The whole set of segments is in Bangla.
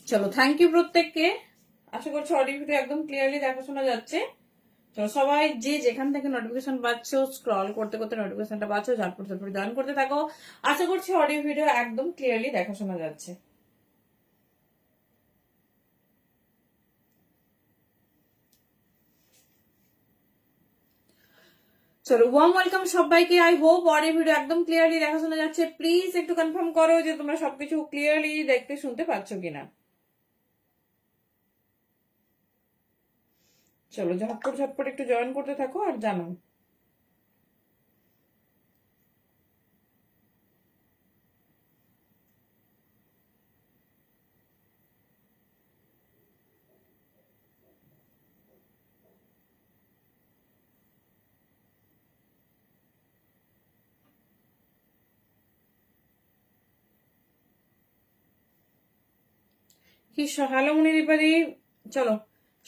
চলো, থ্যাংক ইউ প্রত্যেককে। আশা করছি অডিও ভিডিও একদম ক্লিয়ারলি দেখাশোনা যাচ্ছে। চলো, সবাই যে যেখান থেকে নোটিফিকেশন পাচ্ছ, স্ক্রল করতে করতে নোটিফিকেশনটা পাচ্ছ, ঝটপট ঝটপট জয়েন করতে থাকো। আশা করছি অডিও ভিডিও একদম ক্লিয়ারলি দেখাশোনা যাচ্ছে। চলো, ওয়ার্ম ওয়েলকাম সবাইকে। আই হোপ অডিও ভিডিও একদম ক্লিয়ারলি দেখাশোনা যাচ্ছে। প্লিজ একটু কনফার্ম করো যে তোমরা সবকিছু ক্লিয়ারলি দেখতে শুনতে পাচ্ছ কিনা। চলো, ঝটপট ঝটপট একটু জয়েন করতে থাকো আর জানো। কি হ্যালো মনিরিপারি। চলো,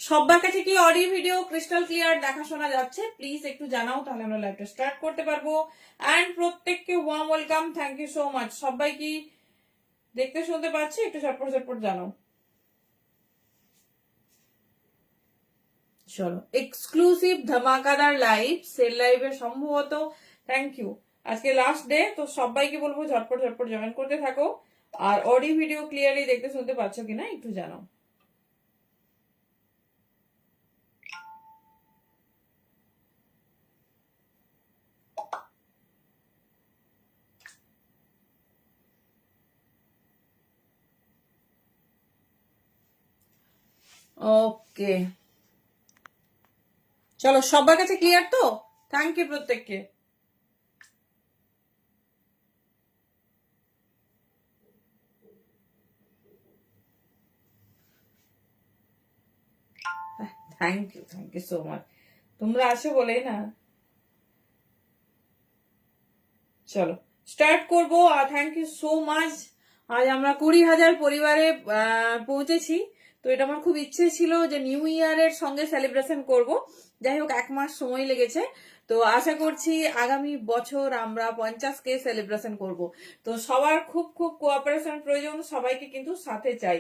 সবার কাছে কি অডিও ভিডিও ক্রিস্টাল ক্লিয়ার দেখাশোনা যাচ্ছে? প্লিজ একটু জানাও, তাহলে আমরা লাইভটা স্টার্ট করতে পারবো। অ্যান্ড প্রত্যেককে warm welcome, thank you so much. সবাই কি দেখতে শুনতে পাচ্ছি? একটু ঝটপট ঝটপট জানাও। চলো, এক্সক্লুসিভ ধামাকাদার লাইভ, সেল লাইভে সম্ভবত। Thank you. আজকে লাস্ট ডে, তো সবাইকে বলবো ঝটপট ঝটপট জয়েন করতে থাকো। আর অডিও ভিডিও ক্লিয়ারলি দেখতে শুনতে পাচ্ছ কিনা একটু জানাও। ওকে, চলো, সবার কাছে ক্লিয়ার তো? থ্যাংক ইউ প্রত্যেককে। Thank you so much. তোমরা আসো বলেই না। চলো, স্টার্ট করবো। আর থ্যাংক ইউ সো মাচ। আজ আমরা 20,000 পরিবারে পৌঁছেছি। তো এটা আমার খুব ইচ্ছে ছিল যে নিউ ইয়ারের সঙ্গে সেলিব্রেশন করব। যাই হোক, 1 মাস সময় লেগেছে। তো আশা করছি আগামী বছর আমরা 50কে সেলিব্রেশন করব। তো সবার খুব খুব কোঅপারেশন প্রয়োজন, সবাইকে কিন্তু সাথে চাই।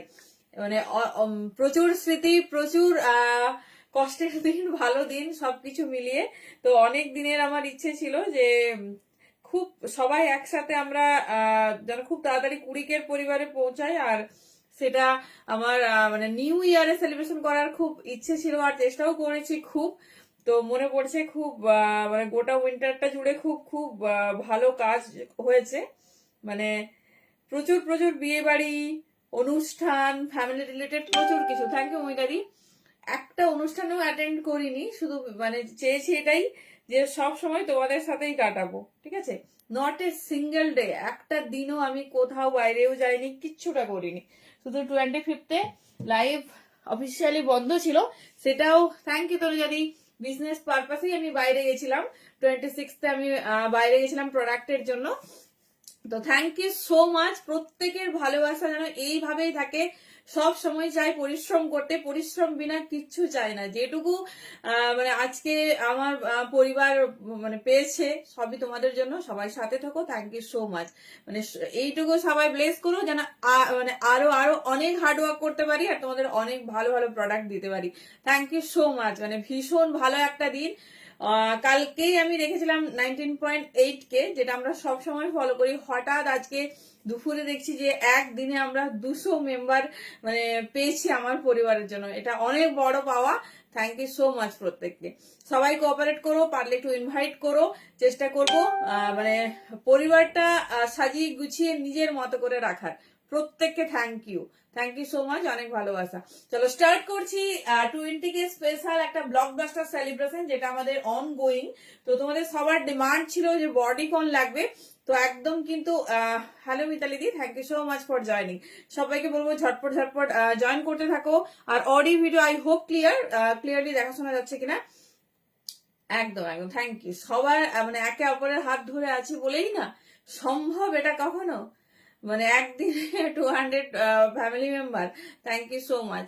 মানে প্রচুর স্মৃতি, প্রচুর কষ্টের দিন, ভালো দিন, সবকিছু মিলিয়ে। তো অনেক দিনের আমার ইচ্ছে ছিল যে খুব সবাই একসাথে আমরা যেন খুব তাড়াতাড়ি 20-এর পরিবারে পৌঁছাই। আর সেটা আমার মানে নিউ ইয়ারে সেলিব্রেশন করার খুব ইচ্ছে ছিল, আর চেষ্টাও করেছি খুব। তো মনে পড়ছে খুব মানে গোটা উইন্টারটা জুড়ে খুব খুব ভালো কাজ হয়েছে। মানে প্রচুর প্রচুর বিয়ে বাড়ি, অনুষ্ঠান, ফ্যামিলি রিলেটেড প্রচুর কিছু। থ্যাংক ইউ মইনারি। একটা অনুষ্ঠানেও অ্যাটেন্ড করিনি, শুধু মানে চেয়েছি এটাই যে সব সময় তোমাদের সাথেই কাটাবো, ঠিক আছে? নট এ সিঙ্গেল ডে, একটা দিনও আমি কোথাও বাইরেও যাইনি, কিচ্ছুটা করিনি। শুধু 25তে লাইভ অফিসিয়ালি বন্ধ ছিল, সেটাও থ্যাংক ইউ তোর যদি বিজনেস পারপাসেই আমি বাইরে গেছিলাম। 26তে আমি বাইরে গেছিলাম প্রোডাক্টের জন্য। তো থ্যাংক ইউ সো মাচ। প্রত্যেকের ভালোবাসা যেন এইভাবেই থাকে। সব সময় চাই পরিশ্রম করতে, পরিশ্রম বিনা কিচ্ছু চাই না। যেটুকু মানে আজকে আমার পরিবার মানে পেয়েছে, সবই তোমাদের জন্য। সবাই সাথে থাকো, থ্যাংক ইউ সো মাচ। মানে এইটুকু সবাই ব্লেস করো যেন মানে আরো আরো অনেক হার্ড ওয়ার্ক করতে পারি আর তোমাদের অনেক ভালো ভালো প্রোডাক্ট দিতে পারি। Thank you so much. মানে ভীষণ ভালো একটা দিন। কালকেই আমি রেখেছিলাম 19.8K, যেটা আমরা সব সময় ফলো করি। হঠাৎ আজকে দুপুরে দেখছি যে একদিনে আমরা 200 মেম্বার মানে পেয়েছি আমার পরিবারের জন্য। এটা অনেক বড় পাওয়া। থ্যাংক ইউ সো মাচ প্রত্যেককে। সবাই কোঅপারেট করো, পারলে একটু ইনভাইট করো। চেষ্টা করব মানে পরিবারটা সাজিয়ে গুছিয়ে নিজের মতো করে রাখার। প্রত্যেককে থ্যাংক ইউ সো মাচ, অনেক ভালোবাসা। চলো, স্টার্ট করছি 20কে স্পেশাল একটা ব্লকবাস্টার সেলিব্রেশন, যেটা আমাদের অনগোয়িং। তো তোমাদের সবার ডিমান্ড ছিল যে বডিকন লাগবে। তো একদম কিন্তু hello Mitali di, thank you so much for joining. সবাইকে বলবো ঝটপট ঝটপট জয়েন করতে থাকো। আর audio video I hope clearly দেখাশোনা যাচ্ছে কিনা। একদম একদম থ্যাংক ইউ সবার। মানে একে অপরের হাত ধরে আছি বলেই না সম্ভব এটা কখনো। মানে একদিনে 200 family member. Thank you so much.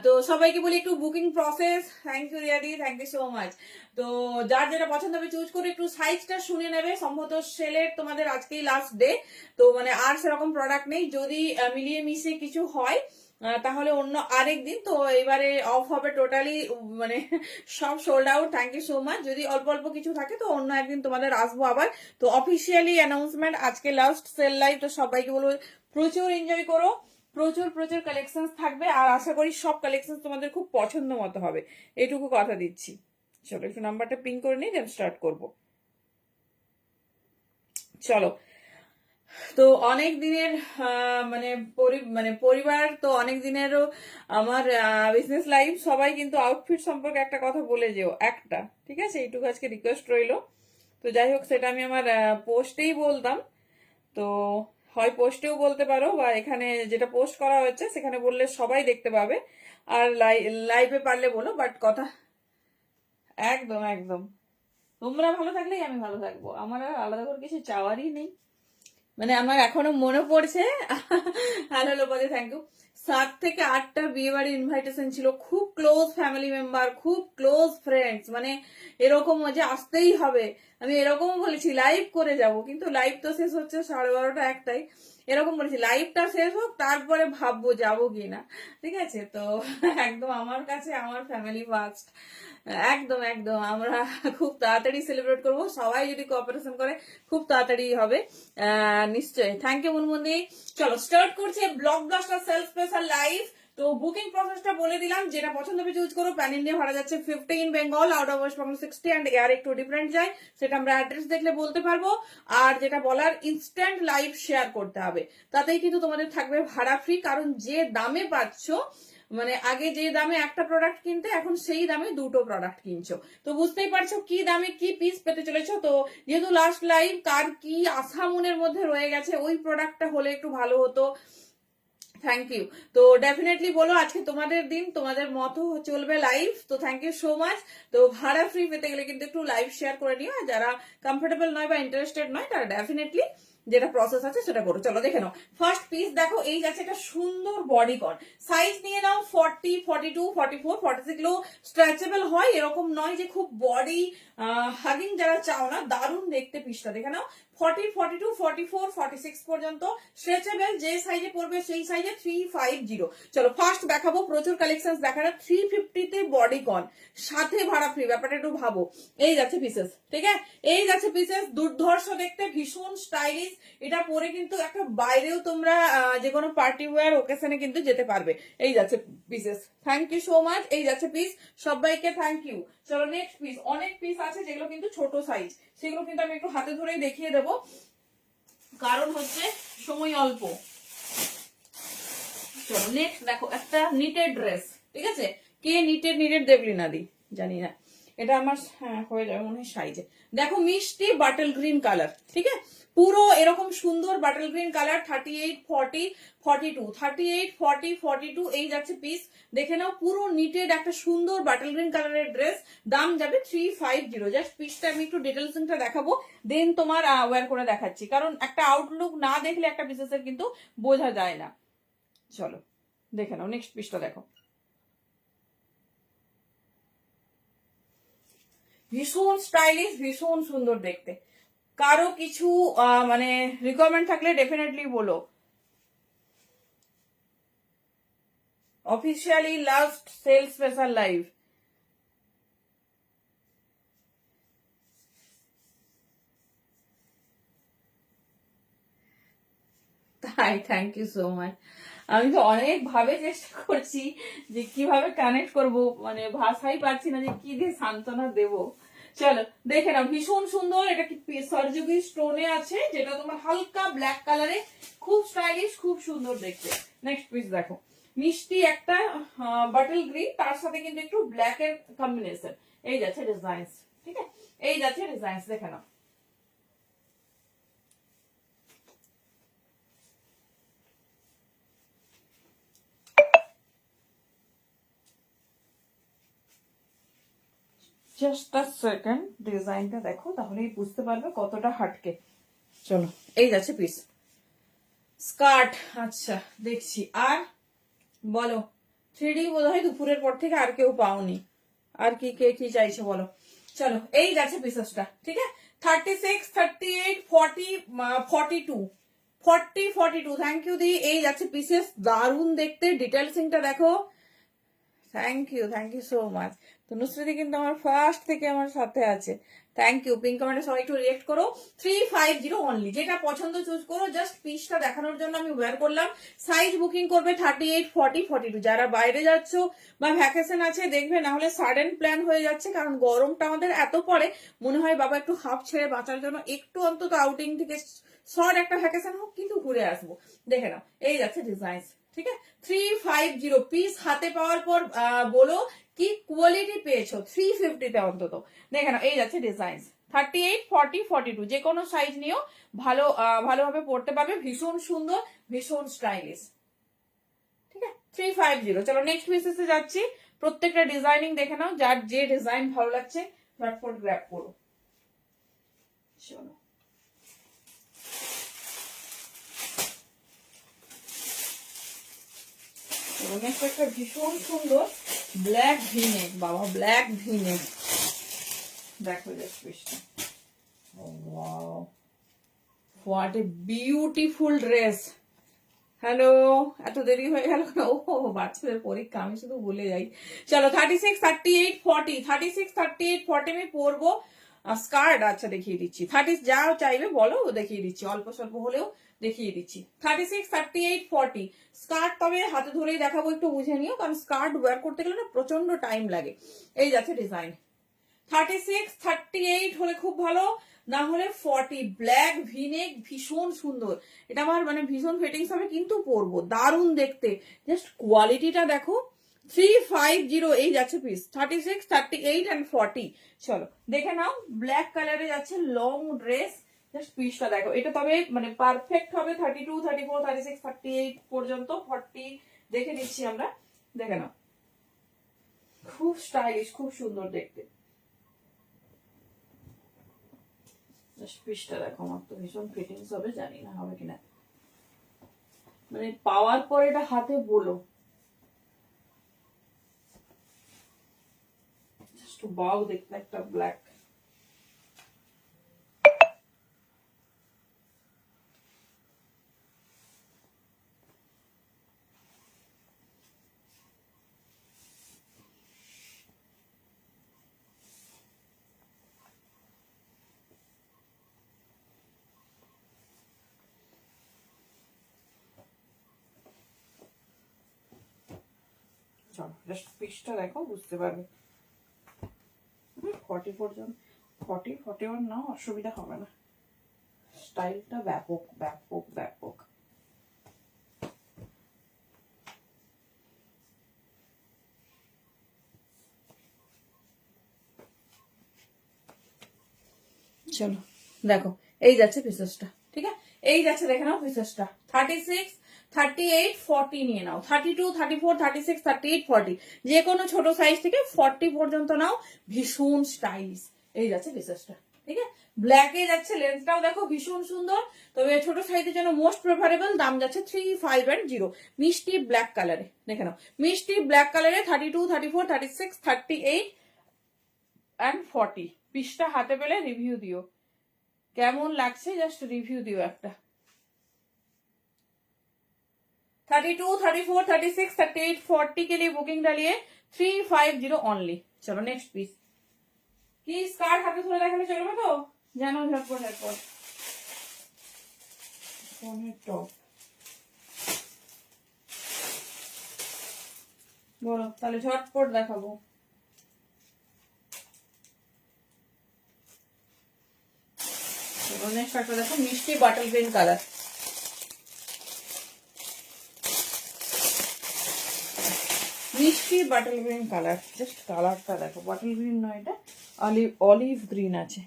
তো সবাইকে বলি একটু বুকিং প্রসেস। থ্যাংক ইউ রিয়াদি, থ্যাংক ইউ সো মাচ। তো যার যেটা পছন্দ হবে চুজ করে একটু সাইজটা শুনে নেবে। সম্ভবত সেলের তোমাদের আজকেই লাস্ট ডে। তো মানে আর সেরকম প্রোডাক্ট নেই। যদি মিলিয়ে মিশিয়ে কিছু হয় তাহলে অন্য আরেক দিন তো এবারে অফ হবে টোটালি, মানে সব sold out. Thank you so much. যদি অল্প অল্প কিছু থাকে তো অন্য একদিন তোমাদের আসবো আবার। তো অফিসিয়ালি অ্যানাউন্সমেন্ট আজকে লাস্ট সেল লাইভ, তো সবাইকে বলবো প্রচুর এনজয় করো, প্রচুর প্রচুর কালেকশন থাকবে, আর আশা করি সব কালেকশন তোমাদের খুব পছন্দ মতো হবে, এটুকু কথা দিচ্ছি। চলো একটু নাম্বারটা পিন করে নিই, দেন স্টার্ট করবো। চলো, তো অনেক দিনের মানে পরিবার, তো অনেক দিনেরও আমার বিজনেস লাইফ, সবাই কিন্তু আউটফিট সম্পর্কে একটা কথা বলে যেও একটা, ঠিক আছে? এইটুকু আজকে রিকোয়েস্ট রইলো। তো যাই হোক, সেটা আমি আমার পোস্টেই বলতাম। তো হয় পোস্টেও বলতে পারো, বা এখানে যেটা পোস্ট করা হচ্ছে সেখানে বললে সবাই দেখতে পাবে, আর লাইভে পারলে বলো, বাট কথা একদম একদম, তোমরা ভালো থাকলেই আমি ভালো থাকবো, আমার আর আলাদা করে কিছু চাওয়ারই নেই। মানে আমার এখনো মনে পড়ছে, হ্যালো লোপাদি, থ্যাংক ইউ, 7 থেকে 8টা বিয়ে বাড়ির ইনভাইটেশন ছিল, খুব ক্লোজ ফ্যামিলি মেম্বার, খুব ক্লোজ ফ্রেন্ডস, মানে এরকম যে আসতেই হবে। আমি এরকম বলেছি লাইভ করে যাব, কিন্তু লাইভ তো শেষ হচ্ছে 12:30 1টায়, এরকম বলেছি লাইভটা শেষ হোক তারপরে ভাববো যাবো কিনা, ঠিক আছে? তো একদম আমার কাছে আমার ফ্যামিলি ফার্স্ট, একদম একদম। আমরা খুব তাড়াতাড়ি সেলিব্রেট করব, সবাই যদি কোঅপারেশন করে খুব তাড়াতাড়ি হবে নিশ্চয়ই। থ্যাংক ইউ মুনমুন্দি। চলো স্টার্ট করছে block blaster sale special live. তো বুকিং প্রসেসটা বলে দিলাম, যেটা পছন্দ হবে চুজ করো। প্যান ইন্ডিয়া ভাড়া যাচ্ছে 15, Bengal out of West Bengal 60, and air একটু ডিফারেন্ট যায়, সেটা আমরা অ্যাড্রেস দেখলে বলতে পারবো। আর যেটা বলার, ইনস্ট্যান্ট লাইভ শেয়ার করতে হবে, তাতেই কিন্তু তোমাদের থাকবে ভাড়া ফ্রি, কারণ যে দামে পাচ্ছ, মানে আগে যে দামে একটা প্রোডাক্ট কিনতে, এখন সেই দামে দুটো প্রোডাক্ট কিনছো, তো বুঝতেই পারছো কি দামে কি পিস পেতে চলেছো। তো যেহেতু লাস্ট লাইভ, কার কি আশা মনের মধ্যে রয়ে গেছে ওই প্রোডাক্টটা হলে একটু ভালো হতো। Thank you. তো ডেফিনেটলি বলো, আজকে তোমাদের দিন, তোমাদের মতো চলবে লাইভ। তো থ্যাংক ইউ সো মাচ। তো ভাড়া ফ্রি পেতে গেলে কিন্তু একটু লাইভ শেয়ার করে নিও, আর যারা কমফোর্টেবল নয় বা ইন্টারেস্টেড নয় তারা ডেফিনেটলি যেটা প্রসেস আছে সেটা করো। চলো দেখে নাও, ফার্স্ট পিস দেখো, এই যাচ্ছে একটা সুন্দর বডিকন, সাইজ নিয়ে নাও 40, 42, 44, 46 গুলো স্ট্রেচেবল হয়, এরকম নয় যে খুব বডি হাগিং যারা চাও না, দারুণ দেখতে পিসটা দেখে নাও। 40, 42, 44, 46 পর্যন্ত স্ট্রেচেবল, যে সাইজে পড়বে সেই সাইজে 350। চলো ফার্স্ট দেখাবো, প্রচুর কালেকশন দেখানো, 350-তে বডিকন, সাথে ভাড়া ফ্রি, ব্যাপারটা একটু ভাবো। এই যাচ্ছে পিসেস, ঠিক আছে? এই যাচ্ছে পিসেস, দুর্ধর্ষ দেখতে, ভীষণ স্টাইলিশ। এটা পরে কিন্তু একটা বাইরেও তোমরা যে কোনো পার্টি ওয়্যার ওকেশনে কিন্তু যেতে পারবে। এই যাচ্ছে pieces, thank you so much. এই যাচ্ছে পিস, সবাইকে থ্যাংক ইউ। চলো নেক্সট পিস, অনেক পিস আছে যেগুলো কিন্তু ছোট সাইজ, সেগুলো কিন্তু আমি একটু হাতে ধরেই দেখিয়ে দেবো, কারণ হচ্ছে সময় অল্প। চলো নেক্সট দেখো, একটা নিটেড ড্রেস, ঠিক আছে? কে নিটেড দেবলিনা দি জানি না, এটা আমার হ্যাঁ হয়ে যাবে মনে হয় সাইজে। দেখো মিষ্টি বাটল গ্রিন কালার, ঠিক আছে? পুরো এরকম সুন্দর বাটল গ্রিন কালার, 38, 40, 42, 38, 40, 42, এই যাচ্ছে পিস। দেখে নাও, পুরো নিটেড একটা সুন্দর বাটল গ্রিন কালারের ড্রেস, দাম যাবে 350। জাস্ট পিসটা আমি একটু ডিটেলসটা দেখাবো, দেন তোমার ওয়্যার করে দেখাচ্ছি, কারণ একটা আউটলুক না দেখলে একটা পিসেসের কিন্তু বোঝা যায় না। চলো দেখে নাও, নেক্সট পিসটা দেখো, ভীষণ স্টাইলিশ, ভীষণ সুন্দর দেখতে। কারো কিছু মানে রিকোয়ারমেন্ট থাকলে ডেফিনেটলি বলো। Officially last sale special live. তাই, থ্যাংক ইউ সো মাচ। আমি তো অনেক ভাবে চেষ্টা করছি যে কিভাবে কানেক্ট করব, মানে ভাষাই পাচ্ছি না যে কি দিয়ে সান্ত্বনা দেব। চলো দেখে নাও, ভীষণ সুন্দর। এটা কি সরজুগি স্টোনে আছে, যেটা তোমার হালকা ব্ল্যাক কালারে, খুব স্টাইলিশ, খুব সুন্দর দেখতে। নেক্সট পিস দেখো, মিষ্টি একটা বাটল গ্রিন, তার সাথে কিন্তু একটু ব্ল্যাক এর কম্বিনেশন। এই যাচ্ছে ডিজাইনস, ঠিক আছে? এই যাচ্ছে ডিজাইনস, দেখে নাও। জাস্ট আ সেকেন্ড, ডিজাইনটা দেখো, তাহলেই বুঝতে পারবে কতটা হাটকে। চলো এই যাচ্ছে পিস, স্কার্ট। আচ্ছা দেখছি, আর বলো, 3D বোধ হয় দুপুরের পর থেকে আর কেউ পাওনি, আর কি কে কি চাইছে বলো। চলো এই যাচ্ছে পিসেসটা, ঠিক আছে? 36, 38, 40, 42, 40-42, থ্যাংক ইউ দি। এই যাচ্ছে পিসেস, দারুণ দেখতে, ডিটেলসিংটা দেখো। Thank you so much. তনুশ্রীদি কিন্তু আমার ফার্স্ট থেকে আমার সাথে আছে, থ্যাংক ইউ। পিঙ্ক কমেন্টে সবাই একটু রিয়েক্ট করো। 350 অনলি, যেটা পছন্দ চুজ করো। জাস্ট পিসটা দেখানোর জন্য আমি ওয়্যার করলাম। সাইজ বুকিং করবে 38, 40, 42। যারা বাইরে যাচ্ছ বা ভ্যাকেশন আছে দেখবে, না হলে সাডেন প্ল্যান হয়ে যাচ্ছে, কারণ গরমটা আমাদের এত পড়ে, মনে হয় বাবা একটু হাফ ছেড়ে বাঁচার জন্য একটু অন্তত আউটিং থেকে শর্ট একটা ভ্যাকেশন হোক, কিন্তু ঘুরে আসবো। দেখে নাও, এই যাচ্ছে ডিজাইন, ঠিক আছে। 350 পিস হাতে পাওয়ার পর বলো কি কোয়ালিটি পেয়েছো 350-তে অন্তত। দেখে নাও, এই যাচ্ছে ডিজাইন। 38, 40, 42, যে কোনো সাইজ নিয়েও ভালোভাবে পড়তে পারবে। ভীষণ সুন্দর, ভীষণ স্টাইলিশ, ঠিক আছে। 350। চলো নেক্সট পিসেসে যাচ্ছি। প্রত্যেকটা ডিজাইনিং দেখে নাও, যার যে ডিজাইন ভালো লাগছে ঝটপট গ্র্যাব করো। চলো নেক্সট একটা ভীষণ সুন্দর ব্ল্যাক ভিনেক, বাবা ব্ল্যাক ভিনেক, দেখো জাস্ট পিসটা। Wow, what a beautiful dress. Hello, এত দেরি হয়ে গেল না? ও বাচ্চাদের পরীক্ষা, আমি শুধু ভুলে যাই। চলো 36, 38, 40, 36, 38, 40 আমি পরবো। স্কার্ট আচ্ছা দেখিয়ে দিচ্ছি। 30 যা চাইবে বলো, দেখিয়ে দিচ্ছি, অল্প স্বল্প হলেও দেখিয়ে দিচ্ছি। 36, 38, 40 স্কার্ট, তবে হাতে ধরেই দেখাবো, একটু বুঝে নিও, কারণ স্কার্ট ওয়্যার করতে গেলে না প্রচন্ড টাইম লাগে। এই যাচ্ছে ডিজাইন। 36, 38 হলে খুব ভালো, না হলে 40 ব্ল্যাক ভিনেক, ভীষণ সুন্দর। এটা আমার মানে ভীষণ ফিটিংস হবে, কিন্তু পরবো, দারুণ দেখতে, জাস্ট কোয়ালিটিটা দেখো। 350 এই যাচ্ছে পিস। 36, 38 and 40। চলো দেখে নাও, ব্ল্যাক কালারে যাচ্ছে লং ড্রেস, জাস্ট পিসটা দেখো। এটা তবে মানে পারফেক্ট হবে 32, 34, 36, 38 পর্যন্ত। 40 দেখে নিচ্ছি আমরা, দেখে নাও, খুব স্টাইলিশ, খুব সুন্দর দেখতে। পিসটা দেখো, আমার তো ভীষণ ফিটিংস হবে, জানি না হবে কিনা, মানে পাওয়ার পর এটা হাতে বলো, জাস্ট ওয়াও দেখতে একটা ব্ল্যাক। চলো জাস্ট পিসটা দেখো, বুঝতে পারবে। 40 পর্যন্ত, 40, 41 নাও, অসুবিধা হবে না। স্টাইলটা ব্যাপক ব্যাপক ব্যাপক। চলো দেখো, এই যাচ্ছে পিসেসটা, ঠিক আছে। এই যাচ্ছে, দেখে নাও পিসেসটা। 36, 38, 40 নিয়ে নাও। 32, 34, 36, 38, 40, যে কোনো ছোট সাইজ থেকে 40 পর্যন্ত নাও, ভীষণ স্টাইলিশ। এই যাচ্ছে পিসেসটা, ঠিক আছে। ব্ল্যাকে যাচ্ছে, লেন্সটাও দেখো ভীষণ সুন্দর, তবে ছোট সাইজের জন্য মোস্ট প্রেফারেবল। দাম যাচ্ছে 350। মিষ্টি ব্ল্যাক কালারে, দেখে নাও, মিষ্টি ব্ল্যাক কালারে 32, 34, 36, 38 and 40। পিসটা হাতে পেলে রিভিউ দিও, কেমন লাগছে জাস্ট রিভিউ দিও একটা। 32, 34, 36, 38, 40 के लिए बुकिंग डालिए। 350 অনলি। চলো নেক্সট পিস। কি স্কার্ট হাতে ধরে দেখালে চলবে তো? জানো, ঝটপট ঝটপট। টপ বলো, তাহলে ঝটপট দেখাবো। নেক্সট একটা দেখো, মিষ্টি বাটল গ্রিন কালার। মিষ্টি বাটল গ্রিন কালার, জাস্ট কালারটা দেখো, বাটল গ্রিন নয়, এটা অলিভ গ্রিন আছে।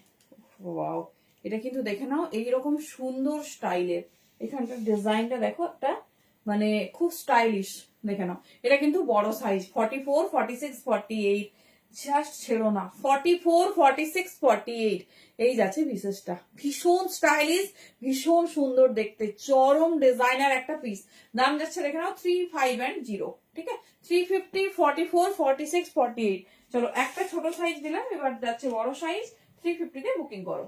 ওয়াও, এটা কিন্তু দেখে নাও, এইরকম সুন্দর স্টাইলের। এখানকার ডিজাইনটা দেখো, একটা মানে খুব স্টাইলিশ, দেখে নাও। এটা কিন্তু বড় সাইজ, 44, 46, 48, জাস্ট ছেড়ো না। 44, 46, 48 এই যাচ্ছে পিসেসটা, ভীষণ স্টাইলিশ, ভীষণ সুন্দর দেখতে, চরম ডিজাইনার একটা পিস। দাম যাচ্ছে দেখে নাও 350, ঠিক আছে। 350, 44, 46, 48। চলো একটা ছোট সাইজ দিলাম, এবার যাচ্ছে বড় সাইজ। 350 তে বুকিং করো।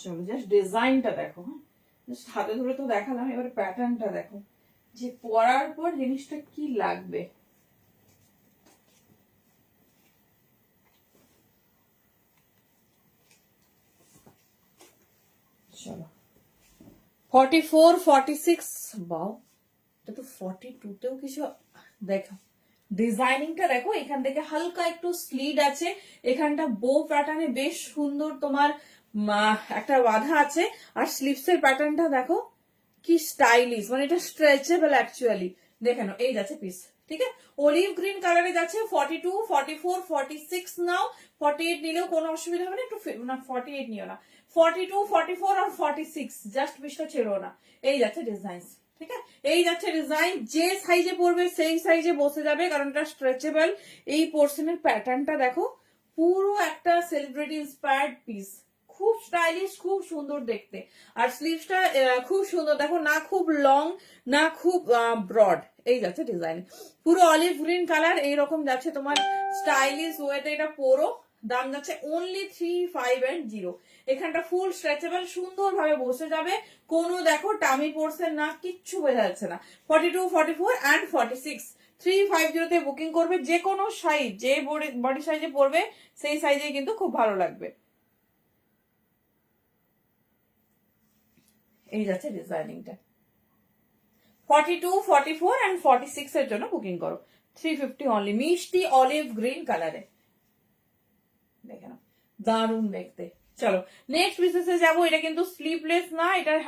চলো জাস্ট ডিজাইনটা দেখো, হ্যাঁ জাস্ট হাতে ধরে তো দেখালাম, এবারে প্যাটার্নটা দেখো যে পরার পর জিনিসটা কি লাগবে। চলো 44 46, বাও এটা তো 42তেও কিছু দেখো, ডিজাইনিংটা দেখো, এখান থেকে হালকা একটু স্লিড আছে, এখানটা বো প্যাটার্নে বেশ সুন্দর তোমার একটা বাঁধা আছে, আর স্লিভস এর প্যাটার্নটা দেখো কি স্টাইলিশ, মানে এটা স্ট্রেচেবল অ্যাকচুয়ালি। দেখে নাও, এই যাচ্ছে পিস, ঠিক আছে, অলিভ গ্রিন কালারে যাচ্ছে। 42 44 46 নাও, 48 নিলেও কোনো অসুবিধা হবে না, একটু না 48 নিও না, 42 44 আর 46 জাস্ট পিসটা ছেড়ো না। এই যাচ্ছে ডিজাইন, ঠিক আছে, এই যাচ্ছে ডিজাইন, যে সাইজে পড়বে সেই সাইজে বসে যাবে, কারণ এটা স্ট্রেচেবল। এই পোর্শনের প্যাটার্নটা দেখো, পুরো একটা সেলিব্রিটি ইন্সপায়ার্ড পিস, খুব স্টাইলিশ, খুব সুন্দর দেখতে। আর স্লিভসটা খুব সুন্দর দেখো, না খুব লং না খুব ব্রড। এই যাচ্ছে ডিজাইন, পুরো অলিভ গ্রিন কালার এইরকম যাচ্ছে তোমার স্টাইলিশ ওয়েতে, এটা পুরো দাম যাচ্ছে অনলি 350। এখানটা ফুল স্ট্রেচেবল, সুন্দর ভাবে বসে যাবে, কোনো দেখো টামি পোর্সের না, কিচ্ছু বোঝা যাচ্ছে না। 42 44 অ্যান্ড 46 350 তে বুকিং করবে, যে কোনো সাইজ, যে বডি সাইজে পড়বে সেই সাইজে কিন্তু খুব ভালো লাগবে। এই যাচ্ছে ডিজাইনিংটা, 42 44 এন্ড 46 এর জন্য বুকিং করো, 350 অনলি, মিষ্টি অলিভ গ্রিন কালারে, দেখে নাও দারুণ দেখতে। চলো নেক্সট পিসেসে যাবো, এটা কিন্তু স্লিভলেস না, এটার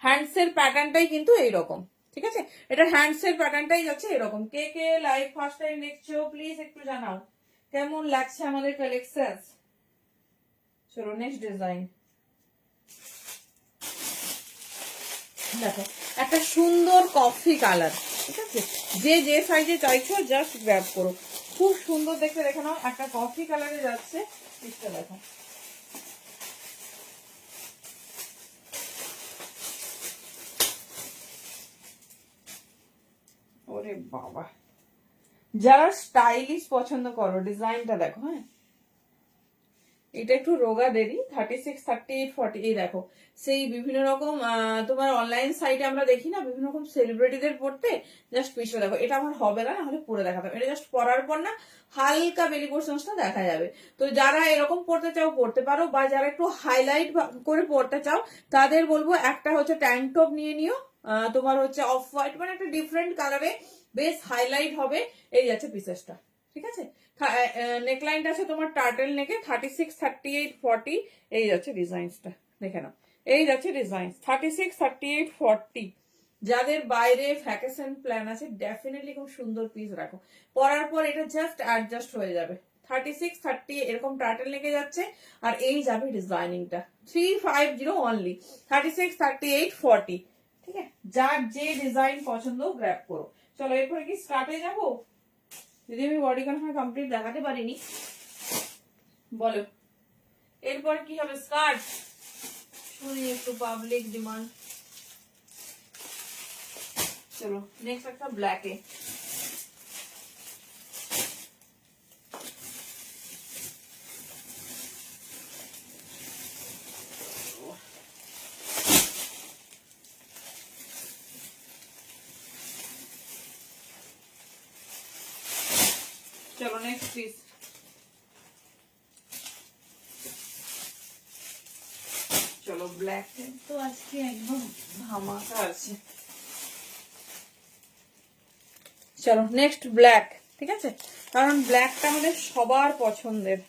হ্যান্ডস এর প্যাটার্নটাই কিন্তু এইরকম, ঠিক আছে, এটা হ্যান্ডস এর প্যাটার্নটাই যাচ্ছে এরকম। কে কে লাইভ ফার্স্ট টাইম দেখছো প্লিজ একটু জানাও কেমন লাগছে আমাদের কালেকশন। চলো নেক্সট ডিজাইন দেখো, একটা সুন্দর কফি কালার, ঠিক আছে, যে যে সাইজে চাইছো জাস্ট গ্র্যাব করো, খুব সুন্দর দেখতে। দেখে নাও একটা কফি কালারে যাচ্ছে, পিসটা দেখো, ওরে বাবা, যারা স্টাইলিশ পছন্দ করো ডিজাইনটা দেখো, হ্যাঁ এটা একটু রোগা দেরি, 36 38 40, এই দেখো সেই বিভিন্ন রকম তোমার অনলাইন সাইটে আমরা দেখি না বিভিন্ন রকম সেলিব্রিটিদের পড়তে, জাস্ট পিছনে দেখো, এটা আমার হবে না, হলে পরে দেখাতাম, এটা জাস্ট পরার পর না হালকা বেলি পোর্শনসটা দেখা যাবে। তো যারা এরকম পড়তে চাও পড়তে পারো, বা যারা একটু হাইলাইট করে পড়তে চাও তাদের বলবো একটা হচ্ছে ট্যাঙ্ক টপ নিয়ে নিও, তোমার হচ্ছে অফ হোয়াইট, মানে একটা ডিফারেন্ট কালারে বেশ হাইলাইট হবে। এই যাচ্ছে পিসেসটা, ঠিক আছে, নেকলাইনটা আছে তোমার টার্টেল নেকে, 36 38 40, এই যাচ্ছে ডিজাইনসটা, দেখে নাও এই যাচ্ছে ডিজাইন 36 38 40। যাদের বাইরে ভ্যাকেশন প্ল্যান আছে ডেফিনেটলি খুব সুন্দর পিস রাখো, পরার পর এটা জাস্ট অ্যাডজাস্ট হয়ে যাবে। 36 30 এরকম টার্টেল নেকে যাচ্ছে, আর এই যাবে ডিজাইনিংটা 350 অনলি, 36 38 40, ঠিক আছে, যার যে ডিজাইন পছন্দ গ্র্যাব করো। চলো এরপরে কি স্টার্টে যাবো, যদি আমি বডি কনফার্ম কমপ্লিট দেখাতে পারিনি, বলো এরপর কি হবে, স্কার্ট শুনি একটু পাবলিক ডিমান্ড। চলো নেক্সট একটা ব্ল্যাকে, চলো নেক্সট পিস, চলো ব্ল্যাক তো আজকে একদম ধামাকা আছে। চলো নেক্সট ব্ল্যাক, ঠিক আছে, কারণ ব্ল্যাকটা আমাদের সবার পছন্দের।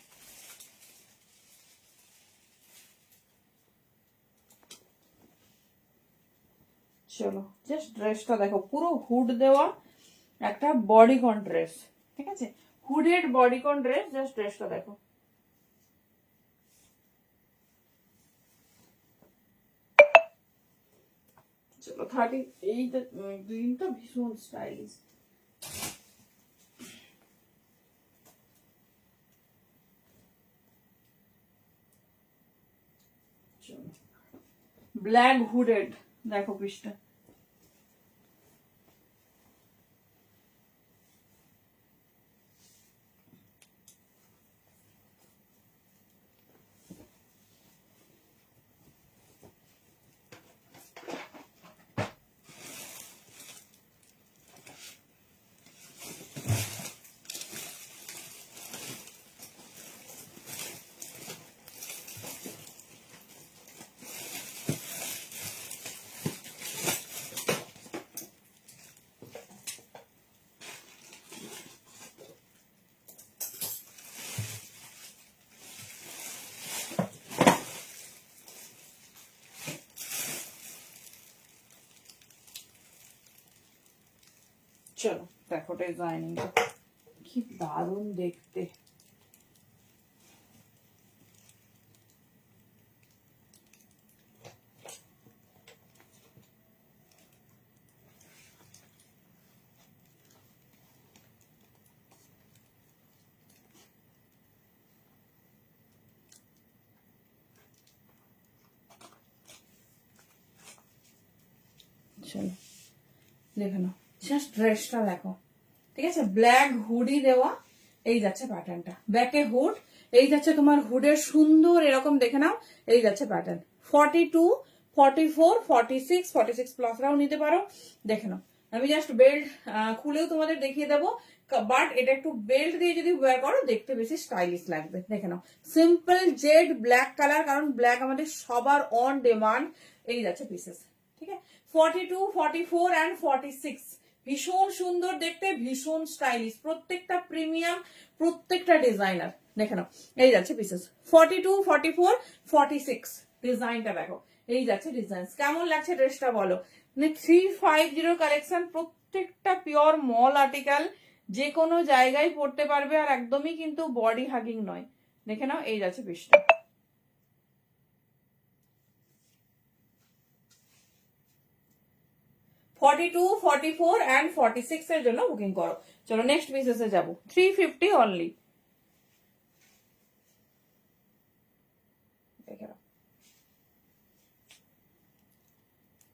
চলো জাস্ট ড্রেসটা দেখো, পুরো হুড দেওয়া একটা বডিকন ড্রেস, ঠিক আছে, হুডেড বডিকন ড্রেস, জাস্ট ড্রেসটা দেখো, চলো 30, এইটা গ্রিনটা ভীষণ স্টাইলিশ, ব্ল্যাক হুডেড দেখো পিসটা, চলো দেখো ডিজাইনিংটা কি দারুণ দেখতে। চলো দেখে নাও, জাস্ট ড্রেসটা দেখো, ঠিক আছে, ব্ল্যাক হুডি দেওয়া, এই যাচ্ছে প্যাটার্নটা, ব্যাকে হুড, এই যাচ্ছে তোমার হুডের সুন্দর এরকম দেখে নাও, এই যাচ্ছে প্যাটার্ন। 42, 44, 46, 46 প্লাসরাও নিতে পারো, দেখে নাও। আমি জাস্ট বেল্ট খুলেও তোমাদের দেখিয়ে দেবো, বাট এটা একটু বেল্ট দিয়ে যদি ওয়্যার করো দেখতে বেশি স্টাইলিশ লাগবে। দেখে নাও, সিম্পল জেড ব্ল্যাক কালার, কারণ ব্ল্যাক আমাদের সবার অন ডিমান্ড। এই যাচ্ছে পিসেস, ঠিক আছে। 42, 44 অ্যান্ড 46 ভীষণ সুন্দর দেখতে, ভীষণ স্টাইলিশ, প্রত্যেকটা প্রিমিয়াম, প্রত্যেকটা ডিজাইনার। দেখে নাও, এই যাচ্ছে পিসেস। 42, 44, 46 ডিজাইনটা দেখো, এই যাচ্ছে ডিজাইন। কেমন লাগছে ড্রেসটা বলো? 350 কালেকশন, প্রত্যেকটা পিওর মল আর্টিকেল, যে কোনো জায়গায় পড়তে পারবে, আর একদমই কিন্তু বডি হাগিং নয়। দেখে নাও, এই যাচ্ছে পিসটা। $42, $44 and $46 এর জন্য বুকিং করো। চলো নেক্সট পিসেসে যাবো। 350 অনলি।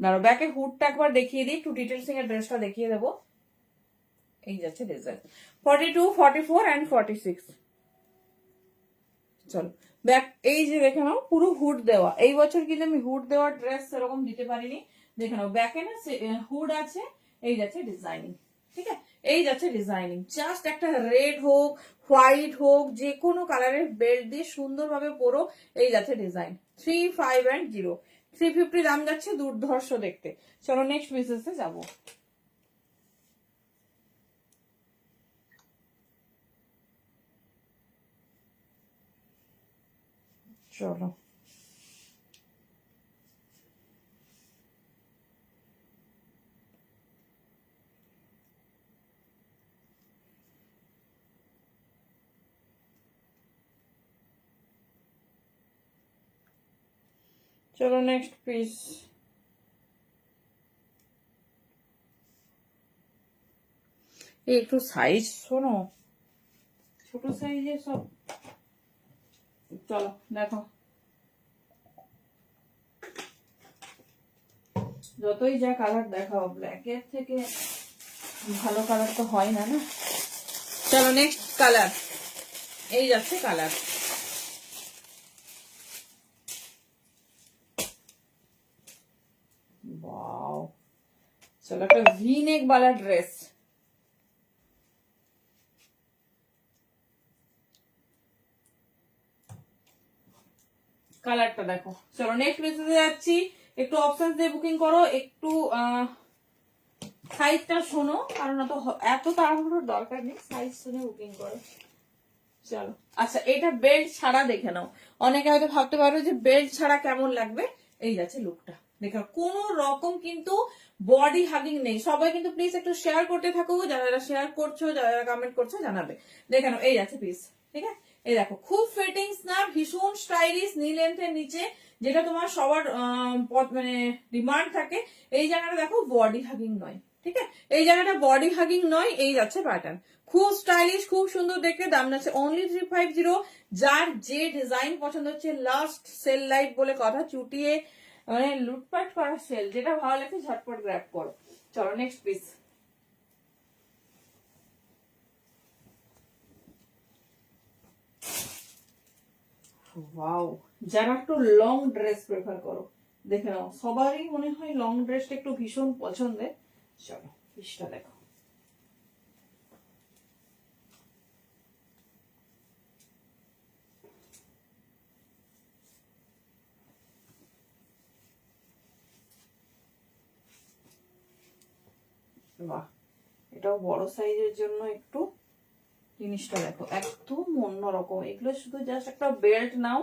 দাঁড়ো, ব্যাকে হুডটা একবার দেখিয়ে দিই, একটু ডিটেলসিং এর ড্রেসটা দেখিয়ে দেবো। এই যাচ্ছে ডিজাইন। 42, 44 and 46। চলো ব্যাক, এই যে দেখে নাও, পুরো হুড দেওয়া। এই বছর কিন্তু আমি হুড দেওয়া ড্রেস সেরকম দিতে পারিনি। দেখে নাও, ব্যাকে না হুড আছে, এই যাচ্ছে ডিজাইনিং, ঠিক আছে, এই যাচ্ছে ডিজাইনিং। জাস্ট একটা রেড হোক, হোয়াইট হোক, যে কোনো কালারের বেল্ট দিয়ে সুন্দরভাবে পরো, এই যাচ্ছে ডিজাইন। 350, 350 দাম যাচ্ছে, দুর্ধর্ষ দেখতে। চলো নেক্সট পিসেসে যাবো। চলো চলো নেক্সট পিস। একটু সাইজ শোনো, ছোট সাইজের সব। চলো দেখো, যতই যা কালার দেখাও, ব্ল্যাকের থেকে ভালো কালার তো হয় না, না। চলো নেক্সট কালার, এই যাচ্ছে কালার। ওয়াও, চলো একটা ভি নেক वाला ড্রেস। কালারটা দেখো। চলো নেক্সট পেজে যাচ্ছি। একটু অপশন দিয়ে বুকিং করো, একটু সাইজটা শোনো, কারণ এত তাড়াহুড়োর দরকার নেই, সাইজ শুনে বুকিং করো। চলো আচ্ছা, এটা বেল্ট ছাড়া দেখে নাও। অনেকে হয়তো ভাবতে পারো যে বেল্ট ছাড়া কেমন লাগবে। এই যাচ্ছে লুকটা, দেখো কোন রকম কিন্তু বডি হাগিং নেই। সবাই কিন্তু প্লিজ একটু শেয়ার করতে থাকো, যারা শেয়ার করছো, যারা কমেন্ট করছো জানাবে। দেখে নাও, এই যাচ্ছে পিস, ঠিক আছে। এই দেখো, খুব ফিটিংস না, ভীষণ স্টাইলিশ, নি লেন্থের নিচে, যেটা তোমার সবার মানে ডিমান্ড থাকে। এই জায়গাটা দেখো বডি হাগিং নয়, ঠিক আছে, এই জায়গাটা বডি হাগিং নয়, এই যাচ্ছে প্যাটার্ন। খুব স্টাইলিশ, খুব সুন্দর দেখতে। দাম যাচ্ছে অনলি 350। যার যে ডিজাইন পছন্দ হচ্ছে, লাস্ট সেল লাইট বলে কথা, চুটিয়ে মানে লুটপাট করা সেল, যেটা ভালো লাগে ঝটপট গ্র্যাব করো। চলো নেক্সট পিস। ওয়াও, যারা একটু লং ড্রেস প্রেফার করো, দেখে নাও, সবারই মনে হয় লং ড্রেসটা একটু ভীষণ পছন্দের। চলো পিসটা দেখো। বাহ, এটাও বড় সাইজের জন্য একটু জিনিসটা দেখো, একদম অন্যরকম। এগুলো শুধু জাস্ট একটা বেল্ট নাও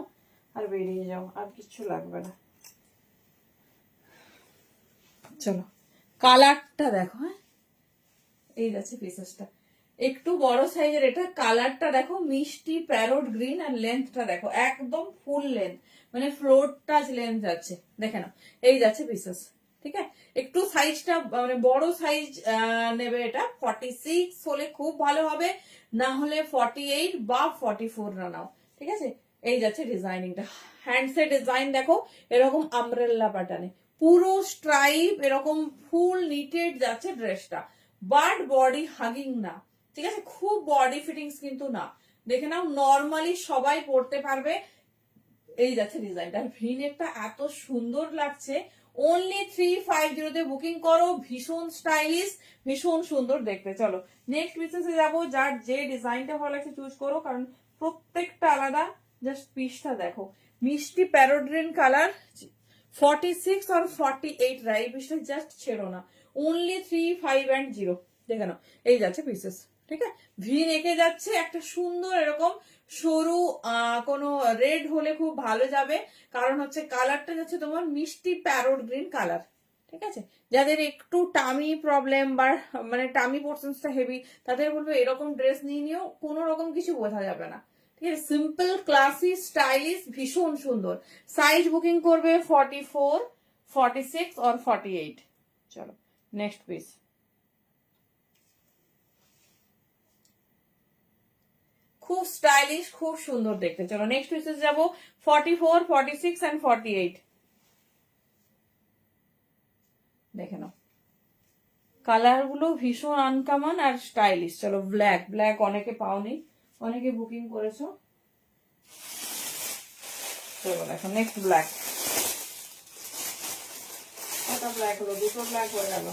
আর বেরিয়ে যাও, আর কিছু লাগবে না। চলো কালারটা দেখো, হ্যাঁ, এই যাচ্ছে পিসেসটা, একটু বড় সাইজের। এটা কালারটা দেখো মিষ্টি প্যারোট গ্রিন, আর লেন্থটা দেখো একদম ফুল লেন্থ, মানে ফ্লোর টাচ লেন্থ যাচ্ছে, দেখে নাও। এই যাচ্ছে পিসেস, ঠিক আছে। একটু সাইজটা মানে বড় সাইজ নেবে, এটা 46 হলে খুব ভালো হবে, না হলে 48 বা 44 না নাও, ঠিক আছে। এই যাচ্ছে ডিজাইনিংটা, হ্যান্ডসের ডিজাইন দেখো এরকম আমব্রেলা প্যাটার্নে, পুরো স্ট্রাইপ এরকম ফুল নিটেড যাচ্ছে ড্রেসটা, বাট বডি হাগিং না, ঠিক আছে, খুব বডি ফিটিংস কিন্তু না, দেখে নাও নর্মালি সবাই পড়তে পারবে। এই যাচ্ছে ডিজাইনটা, ভিনেকটা এত সুন্দর লাগছে। অনলি 350 বুকিং করো, ভীষণ স্টাইলিশ, ভীষণ সুন্দর দেখতে। চলো নেক্সট পিসেসে যাবো, যার যে ডিজাইনটা ভালো লাগছে চুজ করো, কারণ প্রত্যেকটা আলাদা। জাস্ট পিসটা দেখো, মিষ্টি প্যারোট গ্রিন কালার, 46 আর 48 এই পিসটা জাস্ট ছেড়ো না, অনলি 350 দেখে নাও। এই যাচ্ছে পিসেস, ঠিক আছে, ভি নেকে যাচ্ছে, একটা সুন্দর এরকম সরু কোনো রেড হলে খুব ভালো যাবে, কারণ হচ্ছে কালারটা যাচ্ছে তোমার মিষ্টি প্যারোট গ্রিন কালার, ঠিক আছে। যাদের একটু টামি প্রবলেম বা মানে টামি পোর্শনসটা হেভি, তাদের বলবো এরকম ড্রেস নিয়ে নিও, কোনো রকম কিছু বোঝা যাবে না, ঠিক আছে। সিম্পল ক্লাসি স্টাইলিশ, ভীষণ সুন্দর। সাইজ বুকিং করবে 44, 46 আর 48। চলো নেক্সট পিস, খুব স্টাইলিশ, খুব সুন্দর দেখতে। চলো নেক্সট পিসেস যাবো, 44, 46 এন্ড 48। দেখে নাও কালার গুলো ভীষণ আনকমন আর স্টাইলিশ। চলো ব্ল্যাক, ব্ল্যাক অনেকে পাওনি, অনেকে বুকিং করেছো। চলো দেখো নেক্সট ব্ল্যাক, কটা ব্ল্যাক হলো, দুটো ব্ল্যাক হয়ে গেল।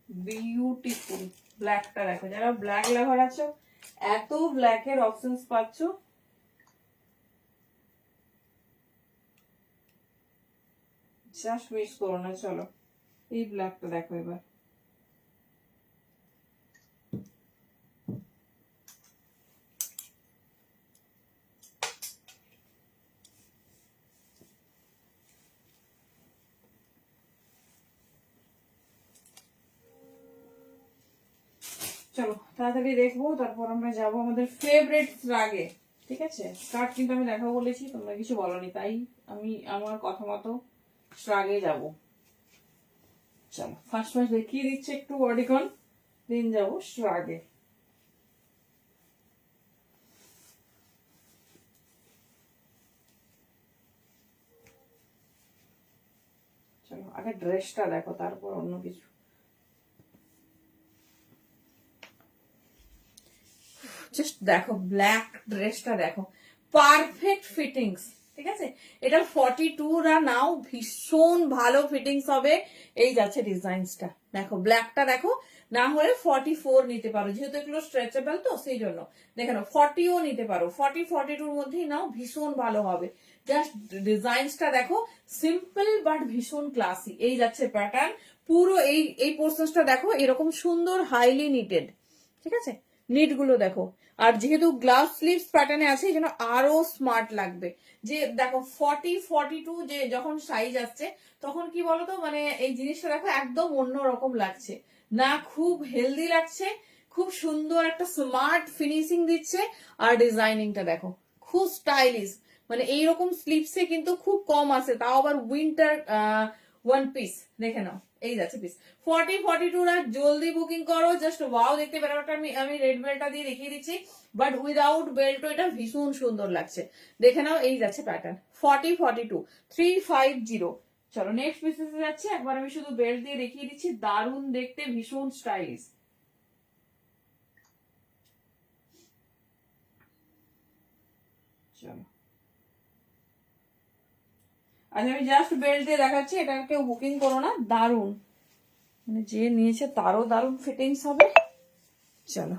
বিউটিফুল ব্ল্যাকটা দেখো, যারা ব্ল্যাক লাভার আছো এত ব্ল্যাকের অপশনস পাচ্ছ, জাস্ট মিস করো না। চলো এই ব্ল্যাকটা দেখো এবার, চলো তাড়াতাড়ি দেখবো, তারপর আমরা যাবো আমাদের ফেভারিট রাগে, ঠিক আছে। স্কার্ট কিন্তু আমি দেখাবো বলেছি, তোমরা কিছু বলনি, তাই আমি আমার কথা মতো শ্রাগে যাব। চলো ফার্স্ট দেখিয়ে দিচ্ছে একটু বডিকন, দিন যাবো শ্রাগে। চলো আগে ড্রেসটা দেখো, তারপর অন্য কিছু। জাস্ট দেখো ব্ল্যাক ড্রেসটা দেখো, পারফেক্ট ফিটিংস, ঠিক আছে। এটা 42 নাও, ভীষণ ভালো ফিটিংস হবে। এই যাচ্ছে ডিজাইনসটা দেখো, ব্ল্যাকটা দেখো, না হলে 44 নিতে পারো, যেহেতু এগুলো স্ট্রেচেবল তো সেই জন্য। দেখে নাও 40ও নিতে পারো, 40, 42 মধ্যেই নাও, ভীষণ ভালো হবে। জাস্ট ডিজাইনসটা দেখো, সিম্পল বাট ভীষণ ক্লাসি। এই যাচ্ছে প্যাটার্ন, পুরো এই এই পোর্শনসটা দেখো এরকম সুন্দর হাইলি নিটেড, ঠিক আছে। নিট গুলো দেখো, আর যেহেতু গ্লাভ স্লিভস প্যাটার্নে আছে এই জন্য আরো স্মার্ট লাগবে। যে দেখো 40, 42 যে যখন সাইজ আসছে তখন কি বলতো, মানে এই জিনিসটা দেখো একদম অন্যরকম লাগছে না, খুব হেলদি লাগছে, খুব সুন্দর একটা স্মার্ট ফিনিশিং দিচ্ছে। আর ডিজাইনিংটা দেখো খুব স্টাইলিশ, মানে এইরকম স্লিভসে কিন্তু খুব কম আছে, তাও আবার উইন্টার ওয়ান পিস। দেখে নাও এই যাচ্ছে পিস, 40, 42 জলদি বুকিং করো। জাস্ট ওয়াও দেখতে ব্যাপারটা, আমি রেড বেল্টটা দিয়ে দেখিয়ে দিচ্ছি, বাট উইদাউট বেল্টও এটা ভীষণ সুন্দর লাগছে। দেখে নাও এই যাচ্ছে প্যাটার্ন, 40, 42, 350। চলো নেক্সট পিসেসে যাচ্ছে, একবার আমি শুধু বেল্ট দিয়ে দেখিয়ে দিচ্ছি, দারুণ দেখতে, ভীষণ স্টাইলিশ। চলো আচ্ছা আমি জাস্ট বেল্ট দিয়ে দেখাচ্ছি, এটা কেউ বুকিং করো না, দারুণ, মানে যে নিয়েছে তারও দারুণ ফিটিংস হবে। চলো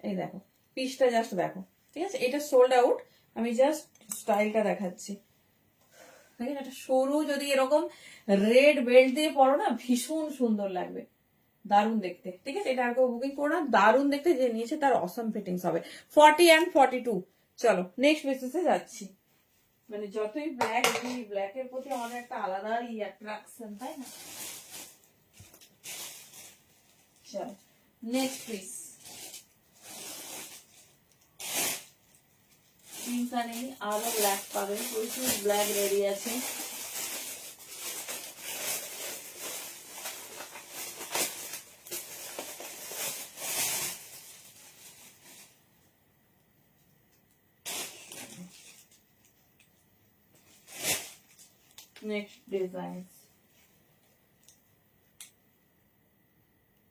এই দেখো পিসটা জাস্ট দেখো, ঠিক আছে, এটা সোল্ড আউট, আমি জাস্ট স্টাইলটা দেখাচ্ছি। দেখেন একটা সরু যদি এরকম রেড বেল্ট দিয়ে পরো না, ভীষণ সুন্দর লাগবে, দারুণ দেখতে, ঠিক আছে। এটা আর কেউ বুকিং করো না, দারুণ দেখতে, যে নিয়েছে তার অসম ফিটিংস হবে। 40 and 42, চলো নেক্সট পিসেসে যাচ্ছি। মানে যতই ব্ল্যাক, এই ব্ল্যাকের প্রতি আমাদের একটা আলাদাই অ্যাট্রাকশন, তাই না? চলো নেক্সট পিস। চিন্তা নেই, আরো ব্ল্যাক পাবে, প্রচুর ব্ল্যাক রেডি আছে। নেক্সট ডিজাইন,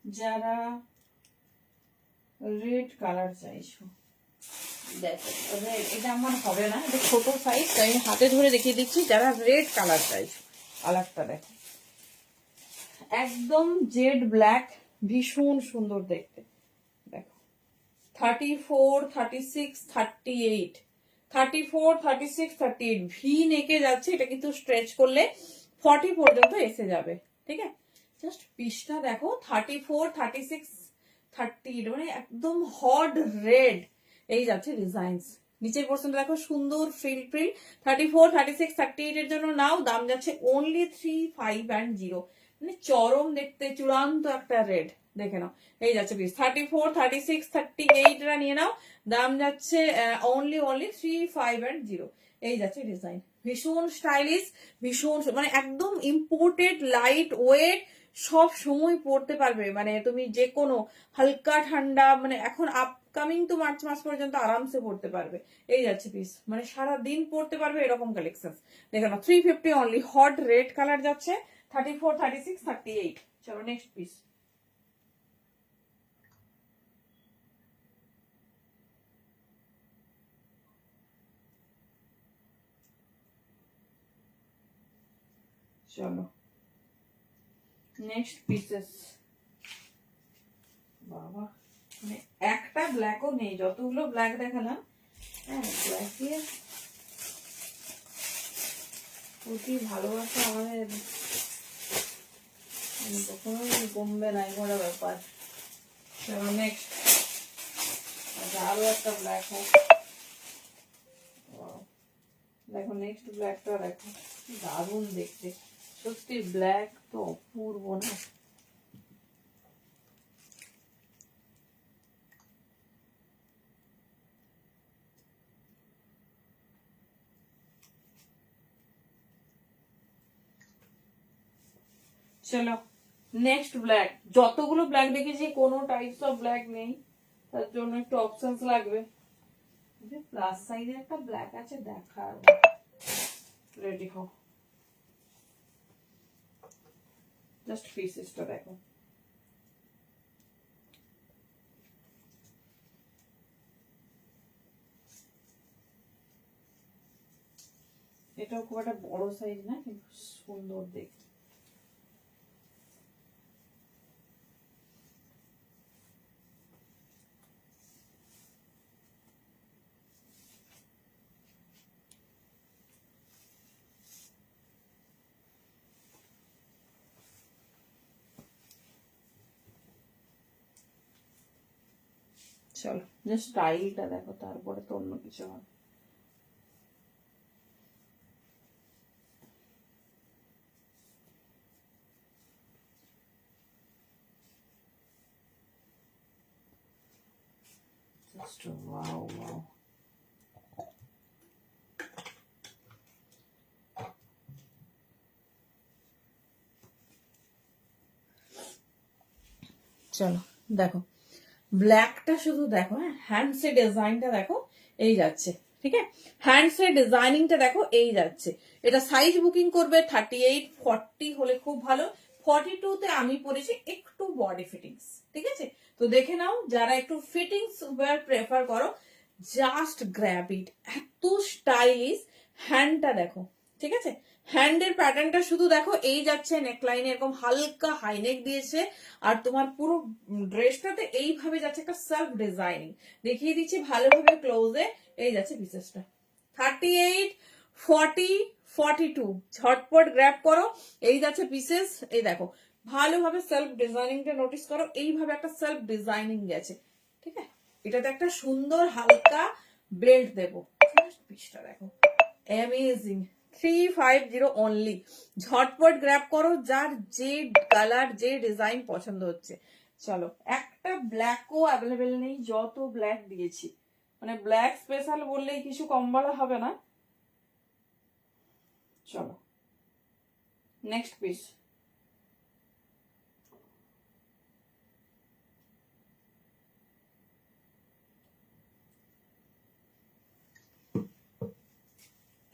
যারা রেড কালার চাইছো, দেখো রেড, এটা আমার হবে না, এটা ছোট সাইজ, তাই আমি হাতে ধরে দেখিয়ে দিচ্ছি। যারা রেড কালার চাইছো, কালারটা দেখো, একদম জেড ব্ল্যাক, ভীষণ সুন্দর দেখতে। দেখো 34, 36, 38, 34, 36, 38 ভি নেকে যাচ্ছে। এটা কিন্তু স্ট্রেচ করলে 40 পর্যন্ত এসে যাবে, ঠিক আছে? জাস্ট পিসটা দেখো, 34, 36, 38, মানে একদম হট রেড এই যাচ্ছে ডিজাইনস। নিচের পোর্শনটা দেখো সুন্দর ফ্রিল ফ্রিল। 34, 36, 38 এর জন্য নাও, দাম যাচ্ছে অনলি 3,510, মানে চরম দেখতে চূড়ান্ত একটা রেড। দেখে নাও, এই যাচ্ছে পিস 34, 36, 38 এরা নিয়ে নাও, দাম যাচ্ছে অনলি 3,510। এই যাচ্ছে ডিজাইন, ভীষণ স্টাইলিশ, ভীষণ মানে একদম ইম্পোর্টেড, লাইট ওয়েট, সব সময় পরতে পারবে। মানে তুমি যে কোনো হালকা ঠান্ডা, মানে এখন আপকামিং তো মার্চ মাস পর্যন্ত আরামসে পরতে পারবে। এই যাচ্ছে পিস, মানে সারা দিন পরতে পারবে এরকম কালেকশন। দেখে নাও 350 অনলি, হট রেড কালার যাচ্ছে 34, 36, 38। চলো নেক্সট পিস। চলো নেক্সট পিসেস। বাবা, মানে একটা ব্ল্যাকও নেই, যতগুলো ব্ল্যাক দেখালাম, হ্যাঁ ব্ল্যাক দিয়ে প্রতি ভালোবাসা আমাদের কখনোই কমবে না, এগুলো ব্যাপার। চলো নেক্সট, আরো একটা ব্ল্যাক হোক। দেখো নেক্সট ব্ল্যাকটা দেখো, দারুণ দেখতে, সত্যি ব্ল্যাক তো অপূর্ব না? চলো নেক্সট ব্ল্যাক। যতগুলো ব্ল্যাক দেখেছি কোনো টাইপস অফ ব্ল্যাক নেই, তার জন্য একটু অপশনস লাগবে। প্লাস সাইজে একটা ব্ল্যাক আছে, দেখার রেডি হও। জাস্ট পিসেসটা দেখো, এটাও খুব একটা বড় সাইজ না, কিন্তু সুন্দর দেখতে। চলো জাস্ট স্টাইলটা দেখো, তারপরে তো অন্য কিছু হবে। Just wow wow. চলো দেখো, ব্ল্যাকটা শুধু দেখো, হ্যাঁ হ্যান্ডসের ডিজাইনটা দেখো, এই যাচ্ছে, ঠিক আছে? হ্যান্ডসের ডিজাইনিংটা দেখো, এই যাচ্ছে। এটা সাইজ বুকিং করবে 38, 40 হলে খুব ভালো। 42 তে আমি পরেছি একটু বডি ফিটিংস, ঠিক আছে? তো দেখে নাও, যারা একটু ফিটিংস ওয়্যার প্রেফার করো, জাস্ট গ্র্যাব ইট। এত স্টাইলিশ, হ্যান্ডটা দেখো, ঠিক আছে? হ্যান্ডের প্যাটার্নটা শুধু দেখো, এই যাচ্ছে নেকলাইনে এরকম হালকা হাইনেক দিয়েছে, আর তোমার পুরো ড্রেসটাতে এইভাবে যাচ্ছে একটা সেলফ ডিজাইনিং। দেখিয়ে দিচ্ছি ভালোভাবে ক্লোজে, এই যাচ্ছে পিসেসটা 38, 40, 42। ঝটপট গ্র্যাব করো, এই যাচ্ছে পিসেস। এই দেখো ভালোভাবে সেলফ ডিজাইনিংটা নোটিস করো, এইভাবে একটা সেলফ ডিজাইনিং গেছে, ঠিক আছে? এটাতে একটা সুন্দর হালকা বেল্ট দেবো। পিসটা দেখো, অ্যামেজিং। 350 অনলি। ঝটপট গ্র্যাব করো যার যে কালার যে ডিজাইন পছন্দ হচ্ছে। চলো, একটা ব্ল্যাকও অ্যাভেলেবেল নেই, যত ব্ল্যাক দিয়েছি, মানে ব্ল্যাক স্পেশাল বললেই কিছু কম বলা হবে না। চলো নেক্সট পিস।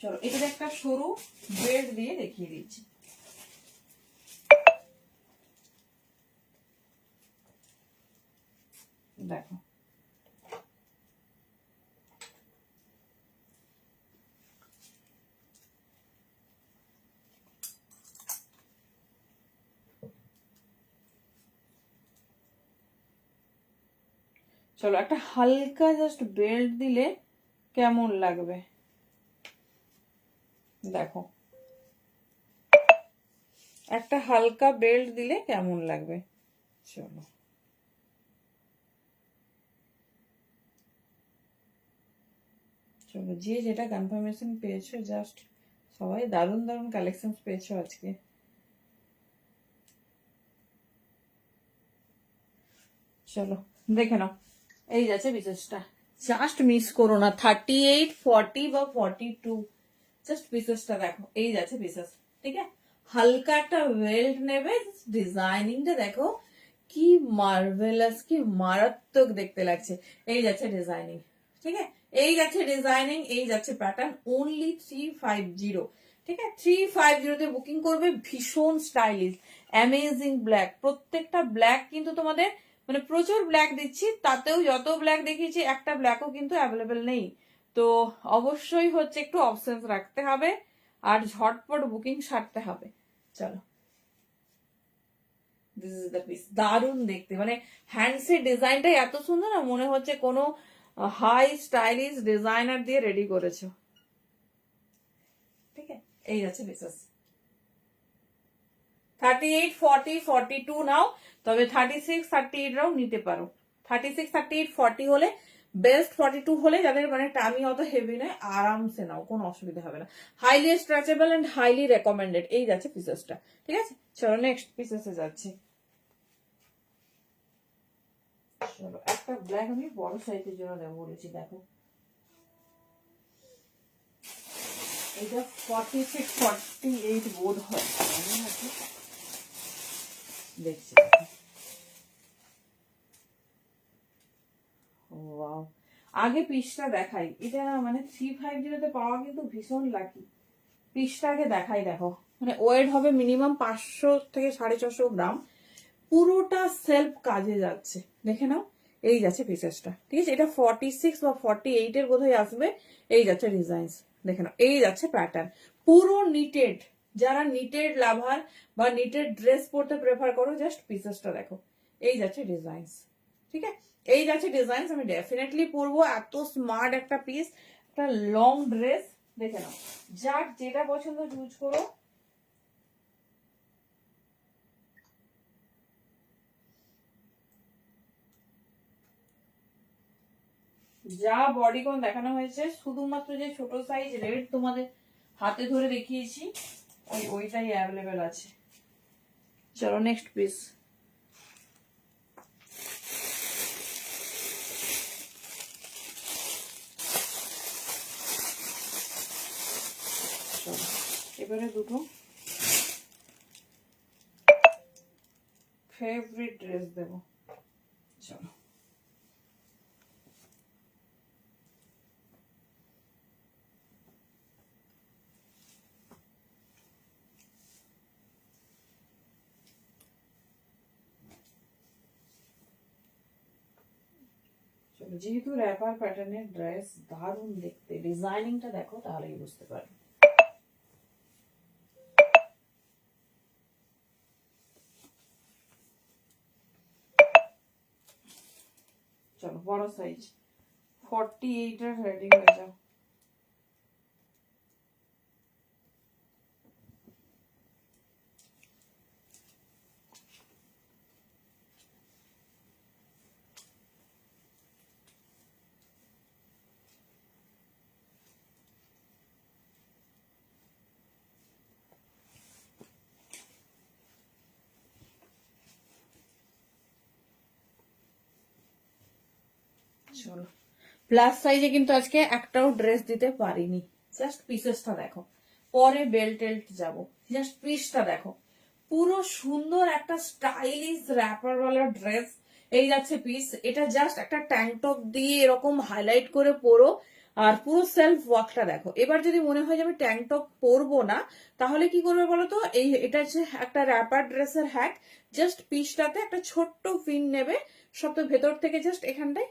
চলো, এটাতে একটা সরু বেল্ট দিয়ে দেখিয়ে দিচ্ছি। দেখো, চলো একটা হালকা জাস্ট বেল্ট দিলে কেমন লাগবে দেখো, একটা হালকা বেল্ট দিলে কেমন লাগবে। চলো, চলো, যে যেটা কনফার্মেশন পেয়েছো, জাস্ট সবাই দারুণ দারুণ কালেকশন পেয়েছো আজকে। চলো দেখে নাও, এই যাচ্ছে পিসেসটা, জাস্ট মিস করো না। 38, 40 বা 42, জাস্ট পিসেসটা দেখো, এই যাচ্ছে পিসেস। ঠিক আছে, হালকা একটা বেল্ট নেবে, ডিজাইনিংটা দেখো কি মার্ভেলাস, কি মারাত্মক দেখতে লাগছে। এই যাচ্ছে ডিজাইনিং, ঠিক আছে, এই যাচ্ছে ডিজাইনিং, এই যাচ্ছে প্যাটার্ন। অনলি 350। ঠিক আছে, 350 বুকিং করবে। ভীষণ স্টাইলিশ, অ্যামেজিং ব্ল্যাক। প্রত্যেকটা ব্ল্যাক কিন্তু তোমাদের, মানে প্রচুর ব্ল্যাক দিচ্ছি, তাতেও যত ব্ল্যাক দেখিয়েছি একটা ব্ল্যাকও কিন্তু অ্যাভেলেবেল নেই। তো অবশ্যই হচ্ছে একটু অপশনস রাখতে হবে আর ঝটপট বুকিং সারতে হবে। চলো, দিস ইজ দ্য পিস। দারুণ দেখতে, মানে হ্যান্ডসের ডিজাইনটাই এত সুন্দর না, মনে হচ্ছে কোনো হাই স্টাইলিশ ডিজাইনার দিয়ে রেডি করেছো। ঠিক আছে, এই আছে পিসেস। 38, 40, 42 নাও, তবে 36, 38 রাও নিতে পারো। 36, 38, 40 হলে বেস্ট। 42 হলে যাদের মানে টামি অত হেভি নয়, আরামসে নাও, কোনো অসুবিধা হবে না। Highly stretchable and highly recommended. এই যাচ্ছে পিসেসটা। ঠিক আছে, চলো নেক্সট পিসেসে যাচ্ছি। চলো, একটা ব্ল্যাক আমি বড় সাইজের জন্য দেবো বলেছি, দেখো এটা 46, 48 বোধ হয়, দেখছি। ওয়াও, আগে পিসটা দেখাই। এটা মানে 350 পাওয়া কিন্তু ভীষণ লাকি। পিসটা আগে দেখাই, দেখো মানে ওয়েট হবে মিনিমাম 500 থেকে 650 গ্রাম। পুরোটা সেলফ কাজে যাচ্ছে, দেখে নাও। এই যাচ্ছে পিসেসটা। ঠিক আছে, এটা 46 বা 48 এর বোধহয় আসবে। এই যাচ্ছে ডিজাইনস, দেখে নাও। এই যাচ্ছে প্যাটার্ন, পুরো নিটেড। যারা নিটেড লাভার বা নিটেড ড্রেস পরতে প্রেফার করো, জাস্ট পিসেসটা দেখো। এই যাচ্ছে ডিজাইনস। ঠিক আছে, এই যাচ্ছে ডিজাইনস। আমি ডেফিনেটলি পরবো, এত স্মার্ট একটা পিস, একটা লং ড্রেস। দেখে নাও, যার যেটা পছন্দ চুজ করো। যা বডিকন দেখানো হয়েছে, শুধুমাত্র যে ছোট সাইজ রেড তোমাদের হাতে ধরে দেখিয়েছি, ওইটাই অ্যাভেলেবেল আছে। চলো নেক্সট পিস। চলো, এবারে দুটো ফেভারিট ড্রেস দেবো। চলো, চলো, যেহেতু র্যাপার প্যাটার্নের ড্রেস, দারুণ দেখতে। ডিজাইনিংটা দেখো, তাহলেই বুঝতে পারবে। চলো, বড় সাইজ 48 এর রেডি হয়ে যাও। চলো, প্লাস সাইজে কিন্তু আজকে একটাও ড্রেস দিতে পারিনি। জাস্ট পিসেসটা দেখো, পরে বেল্ট টেল্ট যাবো, জাস্ট পিসটা দেখো, পুরো সুন্দর একটা স্টাইলিশ র্যাপার ওয়ালা ড্রেস। এই যাচ্ছে পিস, এটা জাস্ট একটা ট্যাঙ্ক টপ দিয়ে এরকম হাইলাইট করে পরো, আর পুরো সেলফ ওয়ার্কটা দেখো। এবার যদি মনে হয় যে আমি ট্যাঙ্ক টপ পরবো না, তাহলে কি করবে বলো তো, এটা হচ্ছে একটা র্যাপার ড্রেসের হ্যাক। জাস্ট পিসটাতে একটা ছোট্ট পিন নেবে, সব তো ভেতর থেকে জাস্ট এখানটায়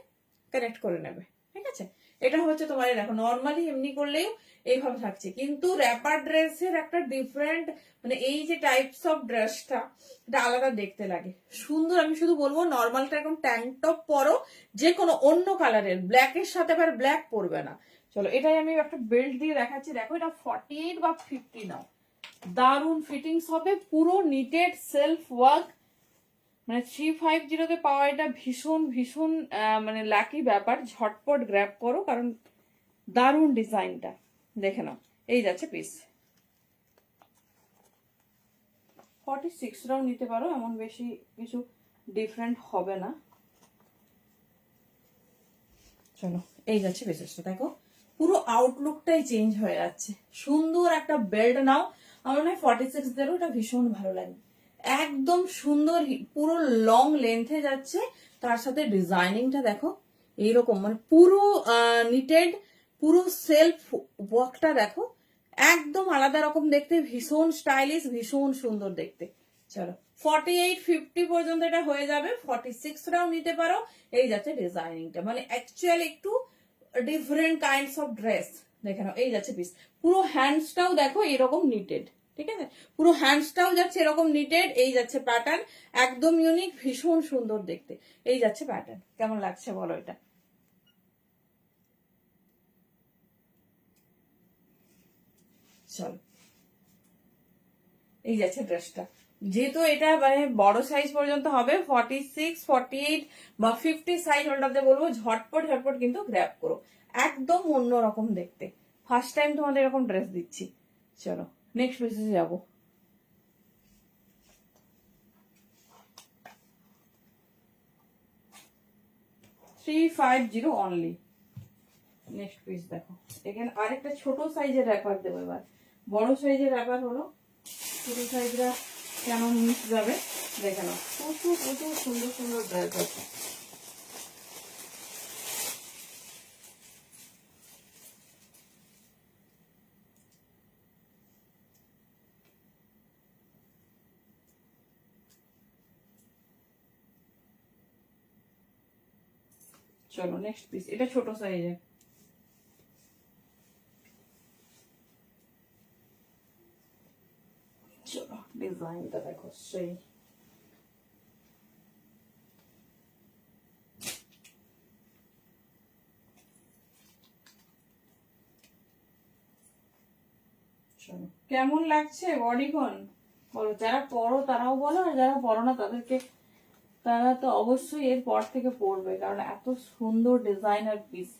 কানেক্ট করে নেবে, ঠিক আছে? এটা হচ্ছে তোমার, দেখো নর্মালি এমনি করলেই এইভাবে থাকছে, কিন্তু র্যাপার ড্রেসের একটা ডিফারেন্ট, মানে এই যে টাইপস অফ ড্রেসটা, এটা আলাদা দেখতে লাগে, সুন্দর। আমি শুধু বলবো নর্মালটা এরকম ট্যাঙ্ক টপ পরো, যে কোনো অন্য কালারের, ব্ল্যাকের সাথে আবার ব্ল্যাক পরবে না। চলো, এটাই আমি একটা বেল্ট দিয়ে দেখাচ্ছি, দেখো এটা 48 বা 50 নাও, দারুন ফিটিংস হবে, পুরো নিটেড সেলফ ওয়ার্ক। মানে 350 পাওয়া এটা ভীষণ ভীষণ মানে লাকি ব্যাপার। ঝটপট গ্র্যাব করো, কারণ দারুণ ডিজাইনটা দেখে নাও। এই যাচ্ছে পিস, 46টাও নিতে পারো, এমন বেশি কিছু ডিফারেন্ট হবে না। চলো, এই যাচ্ছে পিসেসটা দেখো, পুরো আউটলুকটাই চেঞ্জ হয়ে যাচ্ছে। সুন্দর একটা বেল্ট নাও, আমার মনে হয় 46 এটা ভীষণ ভালো লাগে, একদম সুন্দর, পুরো লং লেন্থে যাচ্ছে, তার সাথে ডিজাইনিংটা দেখো এইরকম, মানে পুরো নিটেড, পুরো সেলফ ওয়ার্কটা দেখো, একদম আলাদা রকম দেখতে, ভীষণ স্টাইলিশ, ভীষণ সুন্দর দেখতে। চলো, 48-50 পর্যন্ত এটা হয়ে যাবে, 46টাও নিতে পারো। এই যাচ্ছে ডিজাইনিংটা, মানে অ্যাকচুয়ালি একটু ডিফারেন্ট কাইন্ডস অফ ড্রেস দেখে নাও। এই যাচ্ছে পিস, পুরো হ্যান্ডসটাও দেখো এরকম নিটেড, ঠিক আছে? পুরো হ্যান্ডসটাও যাচ্ছে এরকম নিটেড। এই যাচ্ছে প্যাটার্ন, একদম ইউনিক, ভীষণ সুন্দর দেখতে। এই যাচ্ছে প্যাটার্ন, কেমন লাগছে বলো এটা? চলো, এই যাচ্ছে ড্রেসটা, যেহেতু এটা মানে বড় সাইজ পর্যন্ত হবে, 46, 48 বা 50 সাইজ হোল্ডারতে বলবো ঝটপট ঝটপট কিন্তু গ্র্যাব করো, একদম অন্যরকম দেখতে। ফার্স্ট টাইম তোমাদের এরকম ড্রেস দিচ্ছি। চলো, নেক্সট পিসে যাবো। 350 অনলি। নেক্সট পিস দেখো, এখানে আরেকটা ছোট সাইজের র্যাপার দেবো। এবার বড় সাইজের র্যাপার হলো, ছোট সাইজরা কেমন মিস যাবে দেখে নাও। প্রচুর প্রচুর সুন্দর সুন্দর ড্রেস আছে। চলো, নেক্সট পিস, এটা ছোট সাইজের। চলো, ডিজাইনটা দেখো সেই, কেমন লাগছে বডিকন বলো? যারা পড়ো তারাও বলো, আর যারা পড়ো না তাদেরকে, তারা তো অবশ্যই এর পর থেকে পড়বে, কারণ এত সুন্দর ডিজাইনার পিস।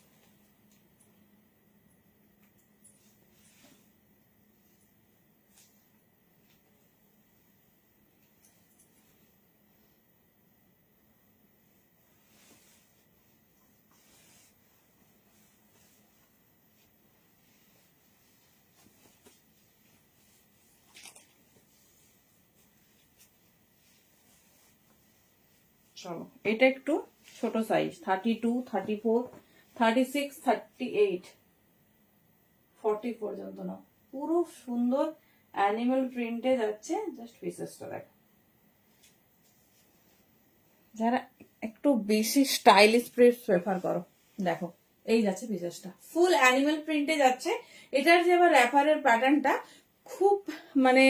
চলো, এটা একটু ছোট সাইজ, 32, 34, 36, 38, 40 পর্যন্ত না, পুরো সুন্দর অ্যানিমাল প্রিন্টে যাচ্ছে। জাস্ট পিসেসটা দেখো, যারা একটু বেশি স্টাইলিশ ড্রেস প্রেফার করো, দেখো এই যাচ্ছে পিসেসটা, ফুল অ্যানিমাল প্রিন্টে যাচ্ছে। এটার যে আবার র্যাপারের প্যাটার্নটা খুব মানে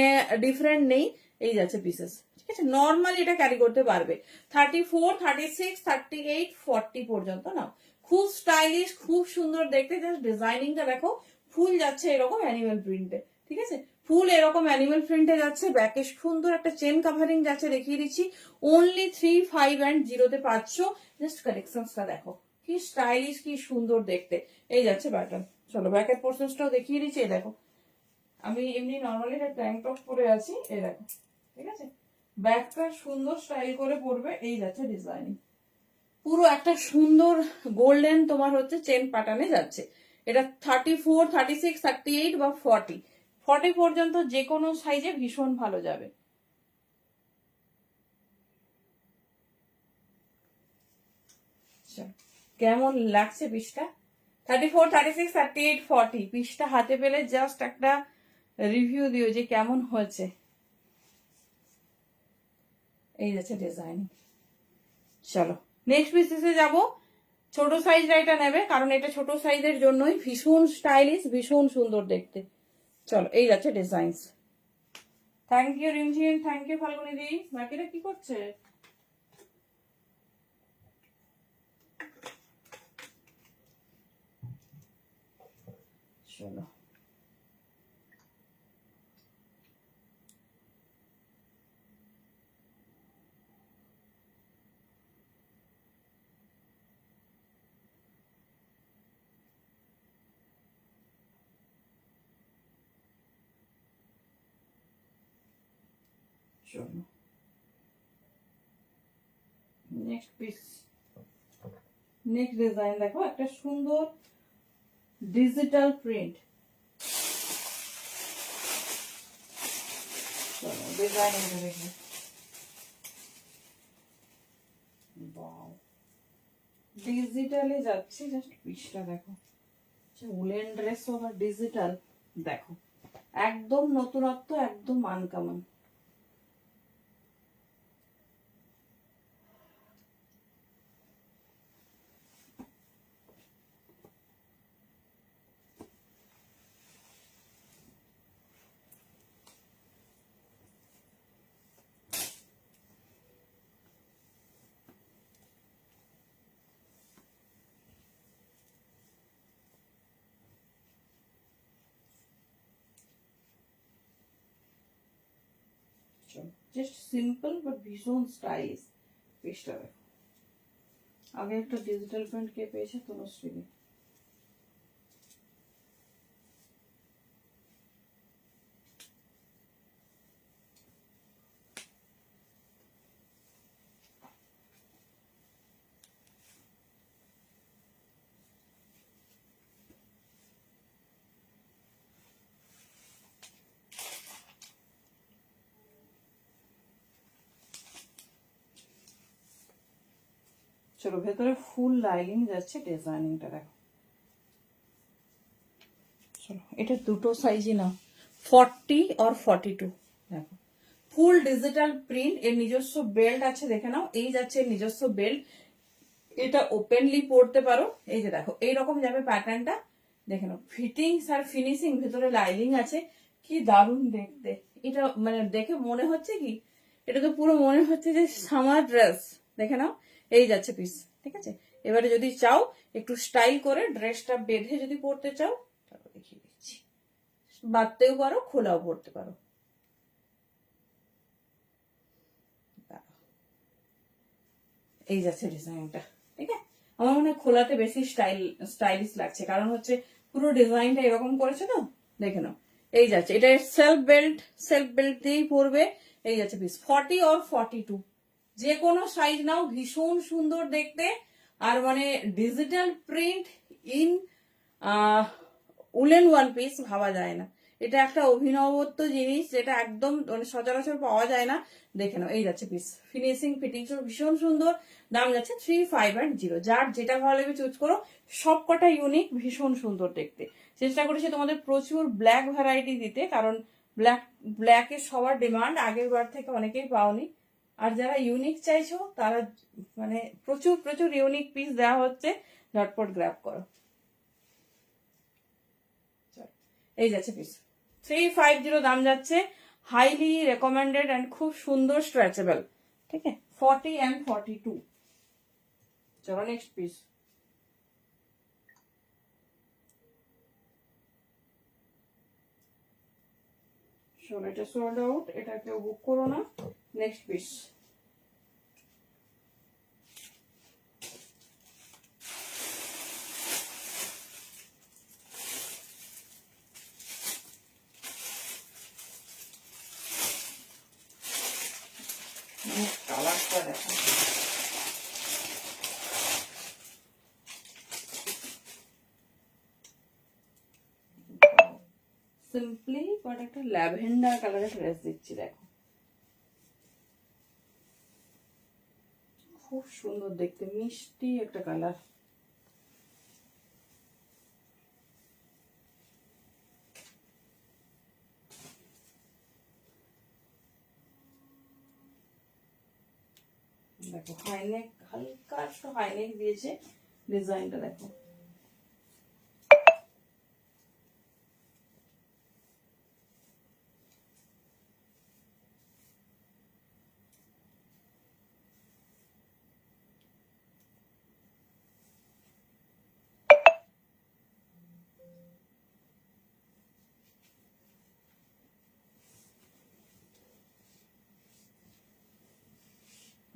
ডিফারেন্ট নেই। এই যাচ্ছে পিসেস, ঠিক আছে? নর্মালি এটা ক্যারি করতে পারবে, 34, 36, 38, 40 পর্যন্ত নাও, খুব স্টাইলিশ, খুব সুন্দর দেখতে। জাস্ট ডিজাইনিংটা দেখো, ফুল যাচ্ছে এরকম অ্যানিমাল প্রিন্টে, ঠিক আছে? ফুল এরকম অ্যানিমাল প্রিন্টে যাচ্ছে, ব্যাকে সুন্দর একটা চেন কাভারিং যাচ্ছে, দেখিয়ে দিচ্ছি। অনলি 350 পাচ্ছ। জাস্ট কালেকশনসটা দেখো, কি স্টাইলিশ, কি সুন্দর দেখতে। এই যাচ্ছে প্যাটার্ন। চলো, ব্যাকের পোর্শনসটাও দেখিয়ে দিচ্ছি। এই দেখো, আমি এমনি নর্মালি একটা ট্যাঙ্ক টপ পরে আছি, এই দেখো, ঠিক আছে? ব্যাকটা সুন্দর স্টাইল করে পরবে। এই যাচ্ছে ডিজাইনিং, পুরো একটা সুন্দর গোল্ডেন তোমার হচ্ছে চেন প্যাটার্নে যাচ্ছে। এটা 34, 36, 38 বা 40 পর্যন্ত যে কোনো সাইজে ভীষণ ভালো যাবে। কেমন লাগছে পিসটা? 34, 36, 38, 40 পিসটা হাতে পেলে জাস্ট একটা রিভিউ দিও যে কেমন হয়েছে। এই যাচ্ছে ডিজাইন। চলো নেক্সট পিসে যাব। ছোট সাইজটা এটা নেবে, কারণ এটা ছোট সাইজের জন্যই ভীষণ স্টাইলিশ, ভীষণ সুন্দর দেখতে। চলো এই যাচ্ছে design. Thank you Rimjhim, thank you Falguni di. বাকিরা কি করছে? চলো চলো নেক্সট পিস, নেক্সট ডিজাইন দেখো, একটা সুন্দর ডিজিটাল প্রিন্ট। চলো ডিজাইন দেখি। ডিজিটালে যাচ্ছে, জাস্ট পিসটা দেখো। উলেন ড্রেস আবার ডিজিটাল, দেখো একদম নতুনত্ব, একদম আনকমন। জাস্ট সিম্পল বাট ভীষণ স্টাইলিশ পিসটা দেখো। আগে একটা ডিজিটাল প্রিন্ট কে পেয়েছে? তনুশ্রী। চলো ভেতরে ফুল লাইনিং যাচ্ছে, ডিজাইনিংটা দেখো। চলো এটা দুটো সাইজই না, 40 আর 42 দেখো। ফুল ডিজিটাল প্রিন্ট, এর নিজস্ব বেল্ট আছে, দেখে নাও। এই যাচ্ছে নিজস্ব বেল্ট, এটা ওপেনলি পরতে পারো। এই যে দেখো এইরকম যাবে প্যাটার্নটা, দেখে নাও। ফিটিংস আর ফিনিশিং, ভেতরে লাইনিং আছে, কি দারুণ দেখতে। এটা মানে দেখে মনে হচ্ছে কি, এটা তো পুরো মনে হচ্ছে যে সামার ড্রেস। দেখে নাও এই যাচ্ছে পিস, ঠিক আছে। এবারে যদি চাও একটু স্টাইল করে ড্রেসটা বেঁধে যদি পরতে চাও, তারপর দেখিয়ে দিচ্ছি। বাঁধতেও পারো, খোলাও পরতে পারো। এই যাচ্ছে ডিজাইনটা, ঠিক আছে। আমার মনে হয় খোলাতে বেশি স্টাইলিশ লাগছে, কারণ হচ্ছে পুরো ডিজাইনটা এরকম করেছে তো, দেখে নাও। এই যাচ্ছে, এটা সেলফ বেল্ট দিয়েই পরবে। এই যাচ্ছে পিস 40 আর 42, যে কোনো সাইজ নাও, ভীষণ সুন্দর দেখতে। আর মানে digital print in woollen one piece ভাবা যায় না। এটা একটা অভিনবত্ব জিনিস, যেটা একদম মানে সচরাচর পাওয়া যায় না। দেখে নাও এই যাচ্ছে পিস, ফিনিশিং ফিটিংস ভীষণ সুন্দর। দাম যাচ্ছে 3580। যার যেটা ভালো লাগবে চুজ করো, সবকটা ইউনিক, ভীষণ সুন্দর দেখতে। চেষ্টা করেছি তোমাদের প্রচুর ব্ল্যাক ভ্যারাইটি দিতে, কারণ ব্ল্যাকের সবার ডিমান্ড, আগের বার থেকে অনেকেই পাওনি। আর যারা ইউনিক চাইছো তারা মানে প্রচুর প্রচুর ইউনিক পিস দেওয়া হচ্ছে, ঝটপট গ্র্যাব করো। এই যাচ্ছে পিস 350 দাম যাচ্ছে, হাইলি রেকমেন্ডেড অ্যান্ড খুব সুন্দর স্ট্রেচেবল, ঠিক আছে। 40 and 42। চলো নেক্সট পিস। চলো এটা সোল্ড আউট, এটা কেউ বুক করো না। Next piece. কালারটা দেখো, ল্যাভেন্ডার কালারের ড্রেস দিচ্ছি। দেখো খুব সুন্দর দেখতে, মিষ্টি একটা কালার। দেখো হাইনেক, হালকা একটু হাইনেক দিয়েছে, ডিজাইনটা দেখো।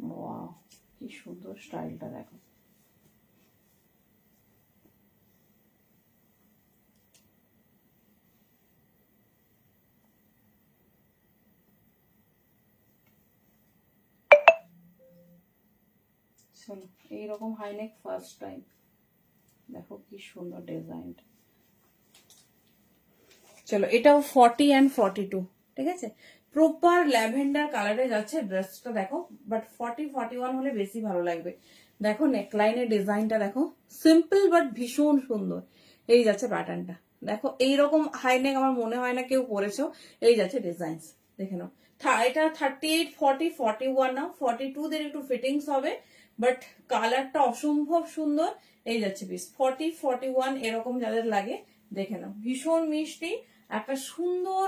ওয়াও, কি সুন্দর স্টাইলটা দেখো। চলো, এইরকম হাইনেক ফার্স্ট টাইম। দেখো কি সুন্দর ডিজাইনটা। চলো, এটাও 40 and 42, ঠিক আছে। প্রপার ল্যাভেন্ডার কালারে যাচ্ছে ড্রেসটা দেখো, বাট 40-41 হলে বেশি ভালো লাগবে। দেখো নেকলাইনের ডিজাইনটা দেখো, সিম্পল বাট ভীষণ সুন্দর। এই যাচ্ছে প্যাটার্নটা দেখো, এইরকম হাইনেক আমার মনে হয় না কেউ পরেছো। এই যাচ্ছে ডিজাইন, দেখে নাও। এটা 38, 40, 41 না, 42 দের একটু ফিটিংস হবে, বাট কালারটা অসম্ভব সুন্দর। এই যাচ্ছে পিস 40, 41 এরকম যাদের লাগে দেখে নাও, ভীষণ মিষ্টি একটা সুন্দর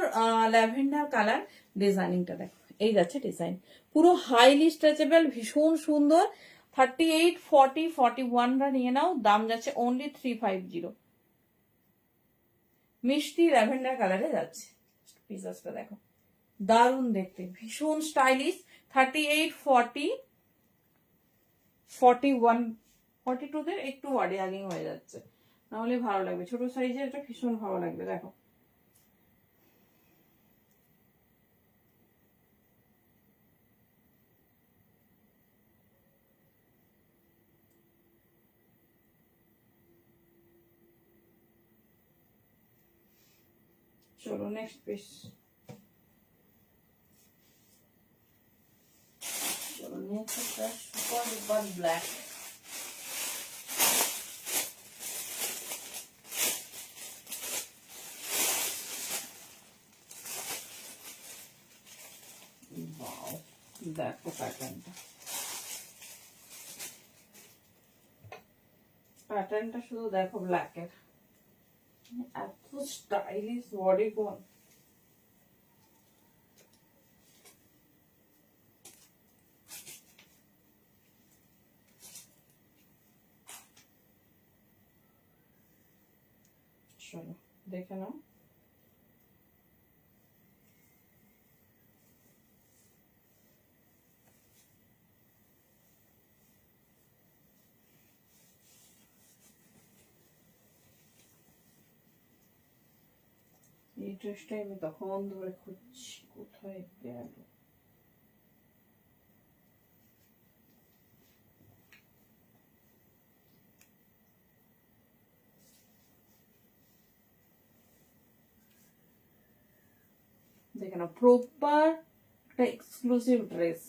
ল্যাভেন্ডার কালার। ডিজাইনিংটা দেখো, এই যাচ্ছে ডিজাইন, পুরো হাইলি স্ট্রেচেবল, ভীষণ সুন্দর। 38, 40, 41রা নিয়ে নাও, দাম যাচ্ছে অনলি 350। মিষ্টি ল্যাভেন্ডার কালারে যাচ্ছে পিসটা দেখো, দারুণ দেখতে, ভীষণ স্টাইলিশ। 38, 40, 41, 42 দের একটু বডি আগিং হয়ে যাচ্ছে, নাহলে ভালো লাগবে। ছোট সাইজের এটা ভীষণ ভালো লাগবে দেখো। চলো নেক্সট পিস। চলো নেক্সট একটা সুপার ডুপার ব্ল্যাক। দেখো প্যাটার্নটা, প্যাটার্নটা শুধু দেখো ব্ল্যাকের, এত স্টাইলিশ বডি কোন। চলো দেখে নাও। এই ড্রেসটাই আমি তখন ধরে খুঁজছি, কোথায় গেল। দেখে নাও, প্রপার একটা এক্সক্লুসিভ ড্রেস।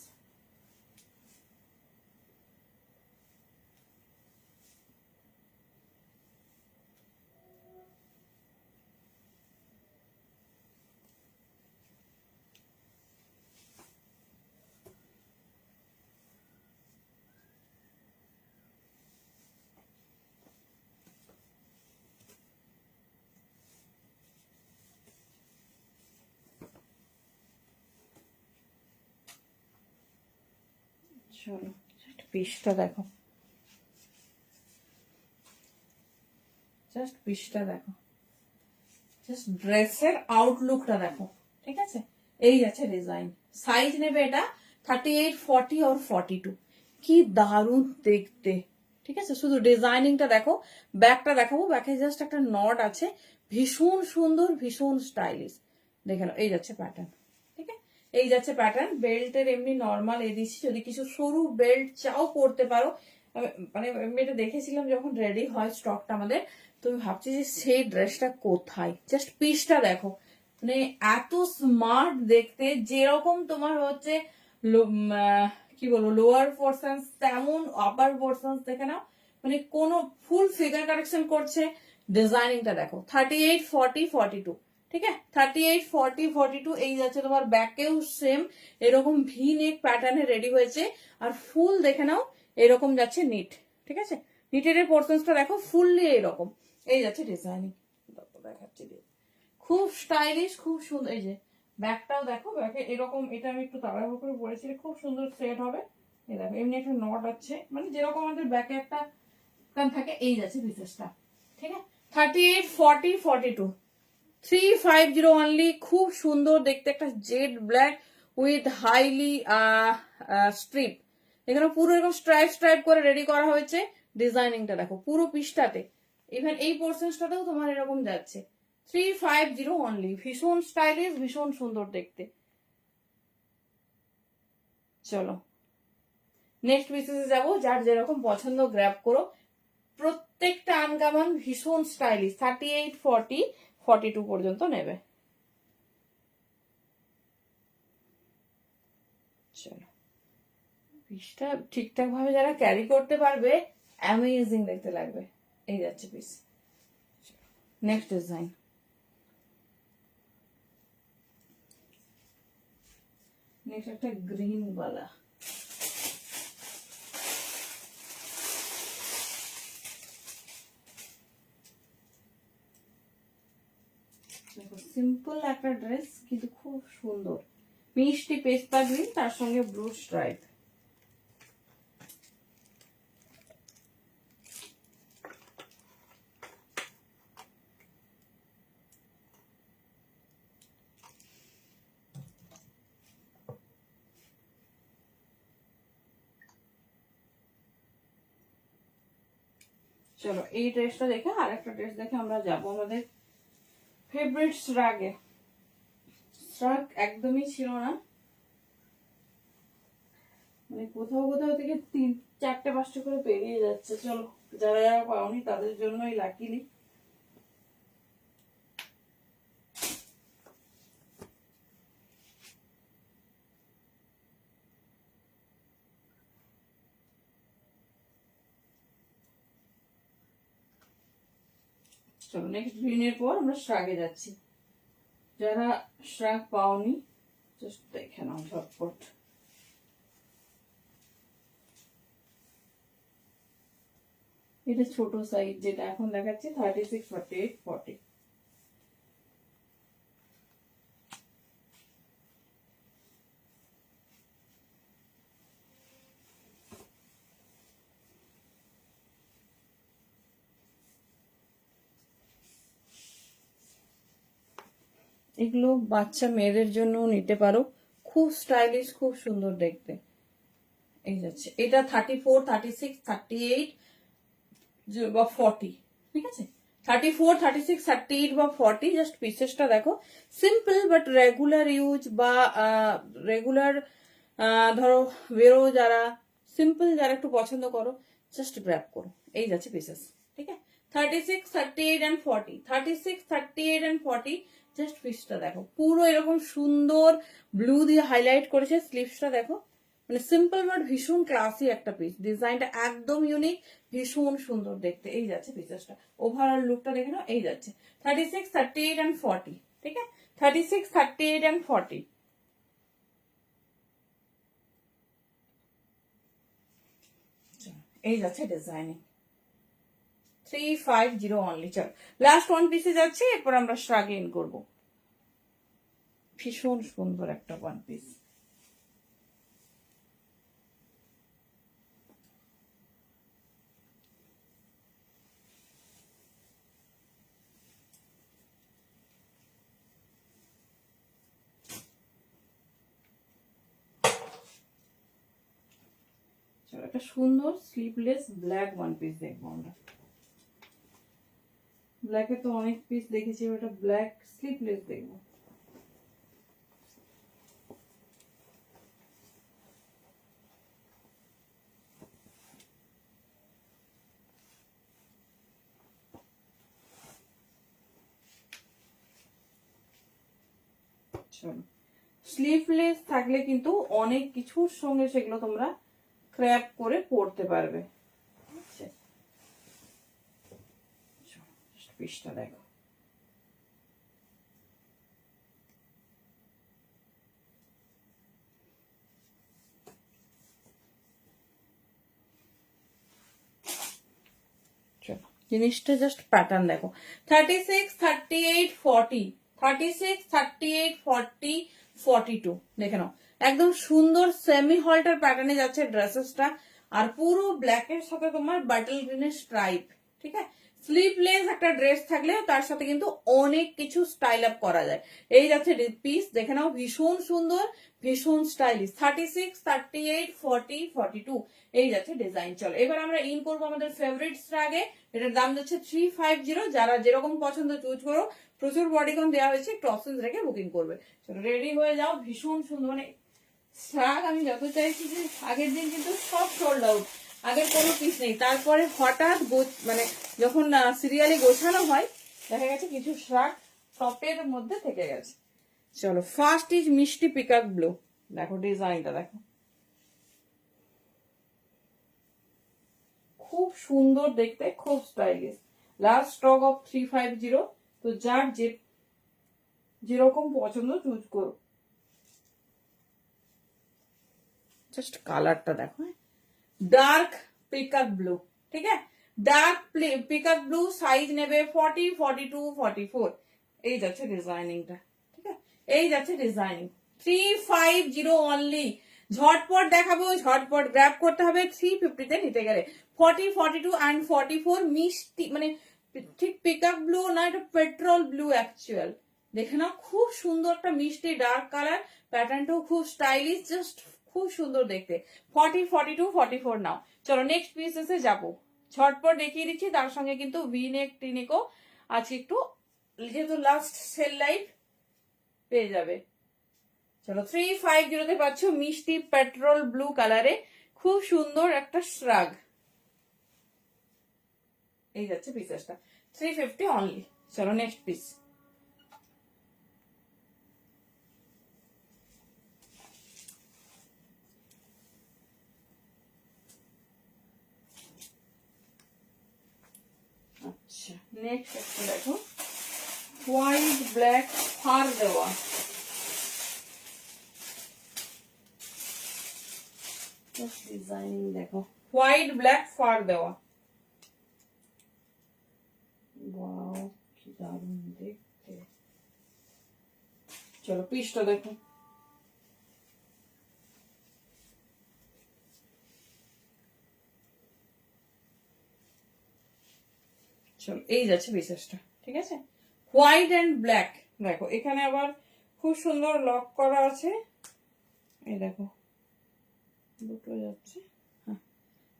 চলো পিসটা দেখো, জাস্ট পিসটা দেখো, জাস্ট ড্রেসের আউটলুকটা দেখো, ঠিক আছে। এই আছে ডিজাইন, সাইজ নেবে এটা 38, 40 আর 42। কি দারুণ দেখতে, ঠিক আছে। শুধু ডিজাইনিংটা দেখো, ব্যাকটা দেখাবো, ব্যাকে জাস্ট একটা নট আছে, ভীষণ সুন্দর, ভীষণ স্টাইলিশ। দেখে নাও, এই যাচ্ছে প্যাটার্ন, ঠিক আছে। এই যাচ্ছে প্যাটার্ন। বেল্টের এমনি নর্মাল এ দিচ্ছি, যদি কিছু সরু বেল্ট চাও পরতে পারো। মানে আমি এটা দেখেছিলাম যখন রেডি হয় স্টকটা আমাদের, তো আমি ভাবছি যে সেই ড্রেসটা কোথায়। জাস্ট পিসটা দেখো, মানে এত স্মার্ট দেখতে, যেরকম তোমার হচ্ছে কি বলবো লোয়ার পোর্শন তেমন আপার পোর্শন দেখে নাও, মানে কোনো ফুল ফিগার কারেকশন করছে। ডিজাইনিংটা দেখো 38, 40, 42, ঠিক আছে, 38, 40, 42 এই যাচ্ছে তোমার। ব্যাকেও সেম এরকম ভি নেক প্যাটার্নে রেডি হয়েছে। আর ফুল দেখে নাও এরকম যাচ্ছে নিট, ঠিক আছে। নিটের পোর্শনসটা দেখো ফুললি এরকম এই যাচ্ছে ডিজাইনিং। দেখাচ্ছি, খুব স্টাইলিশ, খুব সুন্দর। এই যে ব্যাগটাও দেখো, ব্যাগে এরকম, এটা আমি একটু তাড়াহুড়ো করে পরেছি, খুব সুন্দর সেট হবে। এই দেখো এমনি একটা নট আছে, মানে যেরকম আমাদের ব্যাগে একটা কান থাকে এই যাচ্ছে পিসেসটা, ঠিক আছে। 38, 40, 42, 350 অনলি। খুব সুন্দর দেখতে, একটা jet black with highly strip. এখানে পুরো এরকম স্ট্রাইপ স্ট্রাইপ করে রেডি করা হয়েছে। ডিজাইনিংটা দেখো পুরো পিসটাতে, ইভেন এই পোর্শনসটাতেও তোমার এরকম যাচ্ছে। 350 অনলি, ভীষণ স্টাইলিশ, ভীষণ সুন্দর দেখতে। চলো নেক্সট পিসেসে যাবো, যার যেরকম পছন্দ গ্র্যাব করো। প্রত্যেকটা আনকমন, ভীষণ স্টাইলিশ। 38, 40, 42 পর্যন্ত নেবে। চলো পিসটা ঠিকঠাক ভাবে যারা ক্যারি করতে পারবে অ্যামেজিং দেখতে লাগবে। এই যাচ্ছে পিস। নেক্সট ডিজাইন, নেক্সট একটা গ্রিন वाला। সিম্পল একটা ড্রেস কিন্তু খুব সুন্দর, মিষ্টি পেস্তা গ্রিন, তার সঙ্গে ব্লু স্ট্রাইপ। চলো এই ড্রেসটা দেখে আর একটা ড্রেস দেখে আমরা যাবো আমাদের ফেভারিট শ্রাগে। শ্রাগ একদমই ছিল না, মানে কোথাও কোথাও থেকে 3, 4টে 5টে করে পেরিয়ে যাচ্ছে। চলো যারা যারা পাওনি তাদের জন্যই লাকিলি। চলো নেক্সট গ্রিনের পর আমরা শ্রাগে যাচ্ছি। যারা শ্রাগ পাওনি জাস্ট দেখে নাও ঝটপট। এটা ছোট সাইজ, যেটা এখন দেখাচ্ছি 36, 48, 40। এগুলো বাচ্চা মেয়েদের জন্য নিতে পারো, খুব স্টাইলিশ, খুব সুন্দর দেখতে। এই যাচ্ছে এটা 34, 36, 38 বা 40, ঠিক আছে। 34, 36, 38 বা 40। জাস্ট পিসেসটা দেখো, সিম্পল বাট রেগুলার ইউজ বা রেগুলার ধরো বেরো যারা, সিম্পল যারা একটু পছন্দ করো, জাস্ট গ্র্যাব করো। এই যাচ্ছে পিসেস, ঠিক আছে। 36, 38 and 40, 36, 38 and 40। জাস্ট পিসটা দেখো, পুরো এরকম সুন্দর ব্লু দিয়ে হাইলাইট করেছে। স্লিভসটা দেখো, মানে সিম্পল বাট ভীষণ ক্লাসি একটা পিস। ডিজাইনটা একদম ইউনিক, ভীষণ সুন্দর দেখতে। এই যাচ্ছে পিসেসটা, ওভারঅল লুকটা দেখে নাও। এই যাচ্ছে 36, 38 and 40, ঠিক আছে। 36, 38 and 40। এই যাচ্ছে ডিজাইনিং 350 অনলি। চল লাস্ট ওয়ান পিসে যাচ্ছে, এরপর আমরা শ্রাগ ইন করবো। ভীষণ সুন্দর একটা ওয়ান পিস। একটা সুন্দর স্লিভলেস ব্ল্যাক ওয়ান পিস দেখবো আমরা। ব্ল্যাকে তো অনেক পিস দেখেছি, ওটা ব্ল্যাক স্লিভলেস দেখবো। চলো, স্লিভলেস থাকলে কিন্তু অনেক কিছুর সঙ্গে সেগুলো তোমরা ক্র্যাপ করে পরতে পারবে। পিসটা দেখো, জিনিসটা জাস্ট প্যাটার্ন দেখো। 36, 38, 40, 36, 38, 40, 42 দেখে নাও, একদম সুন্দর সেমি হল্টার প্যাটার্নে যাচ্ছে ড্রেসেসটা। আর পুরো ব্ল্যাকের সাথে তোমার বাটল গ্রিনের স্ট্রাইপ, ঠিক আছে। স্লিভলেস একটা ড্রেস থাকলে তার সাথে কিন্তু অনেক কিছু স্টাইল আপ করা যায়। এই যাচ্ছে পিস, দেখে নাও, ভীষণ সুন্দর, ভীষণ স্টাইলিশ। 36, 38, 40, 42 এই যাচ্ছে ডিজাইন। চলো এবার আমরা ইন করবো আমাদের ফেভারিটস আগে। এটার দাম যাচ্ছে 350। যারা যেরকম পছন্দ চুজ করো, প্রচুর বডিকন দেওয়া হয়েছে, একটু অপশন রেখে বুকিং করবে। চলো রেডি হয়ে যাও। ভীষণ সুন্দর, মানে শাক আমি যত চাইছি যে আগের দিন কিন্তু সব সোল্ড আউট, আগের কোনো পিস নেই। তারপরে হঠাৎ মানে যখন সিরিয়ালি গোছানো হয় দেখা গেছে কিছু শাক টপের মধ্যে থেকে গেছে। চলো ফার্স্ট ইজ মিষ্টি পিকক ব্লু, দেখো ডিজাইনটা দেখো, খুব সুন্দর দেখতে, খুব স্টাইলিশ। Last stock of 350। তো যার যেরকম পছন্দ চুজ করো। জাস্ট কালারটা দেখো, ডার্ক পিকক ব্লু, ঠিক আছে, ডার্ক পিকক ব্লু। সাইজ নেবে 40, 42, 44। এই যাচ্ছে ডিজাইনিংটা, ঠিক আছে, এই যাচ্ছে ডিজাইনিং। 350 অনলি। ঝটপট দেখাবো, ঝটপট গ্র্যাব করতে হবে 350-তে নিতে গেলে। 40, 42 অ্যান্ড 44 মিষ্টি, মানে ঠিক পিকক ব্লু না, এটা পেট্রোল ব্লু অ্যাকচুয়াল। দেখে নাও, খুব সুন্দর একটা মিষ্টি ডার্ক কালার, প্যাটার্নটাও খুব স্টাইলিশ, জাস্ট খুব সুন্দর দেখতে। 40, 42, 44 নাও। চলো নেক্সট পিসেসে যাবো, ঝটপট দেখিয়ে দিচ্ছি। তার সঙ্গে কিন্তু ভি নেক টিনেকও আজকে একটু, যেহেতু লাস্ট সেল লাইভ পেয়ে যাবে। চলো 350-তে পাচ্ছ মিষ্টি পেট্রোল ব্লু কালারে খুব সুন্দর একটা শ্রাগ। এই যাচ্ছে পিসেসটা 350 অনলি। চলো নেক্সট পিস। আচ্ছা নেক্সট একটা দেখো, হোয়াইট ব্ল্যাক ফার দেওয়া, ডিজাইনিং দেখো, হোয়াইট ব্ল্যাক ফার দেওয়া, ওয়াও কি দারুণ দেখতে। চলো পিসটা দেখো, চলো এই যাচ্ছে পিসেসটা, ঠিক আছে, হোয়াইট এন্ড ব্ল্যাক। দেখো এখানে আবার খুব সুন্দর লক করা আছে, এই দেখো দুটো যাচ্ছে।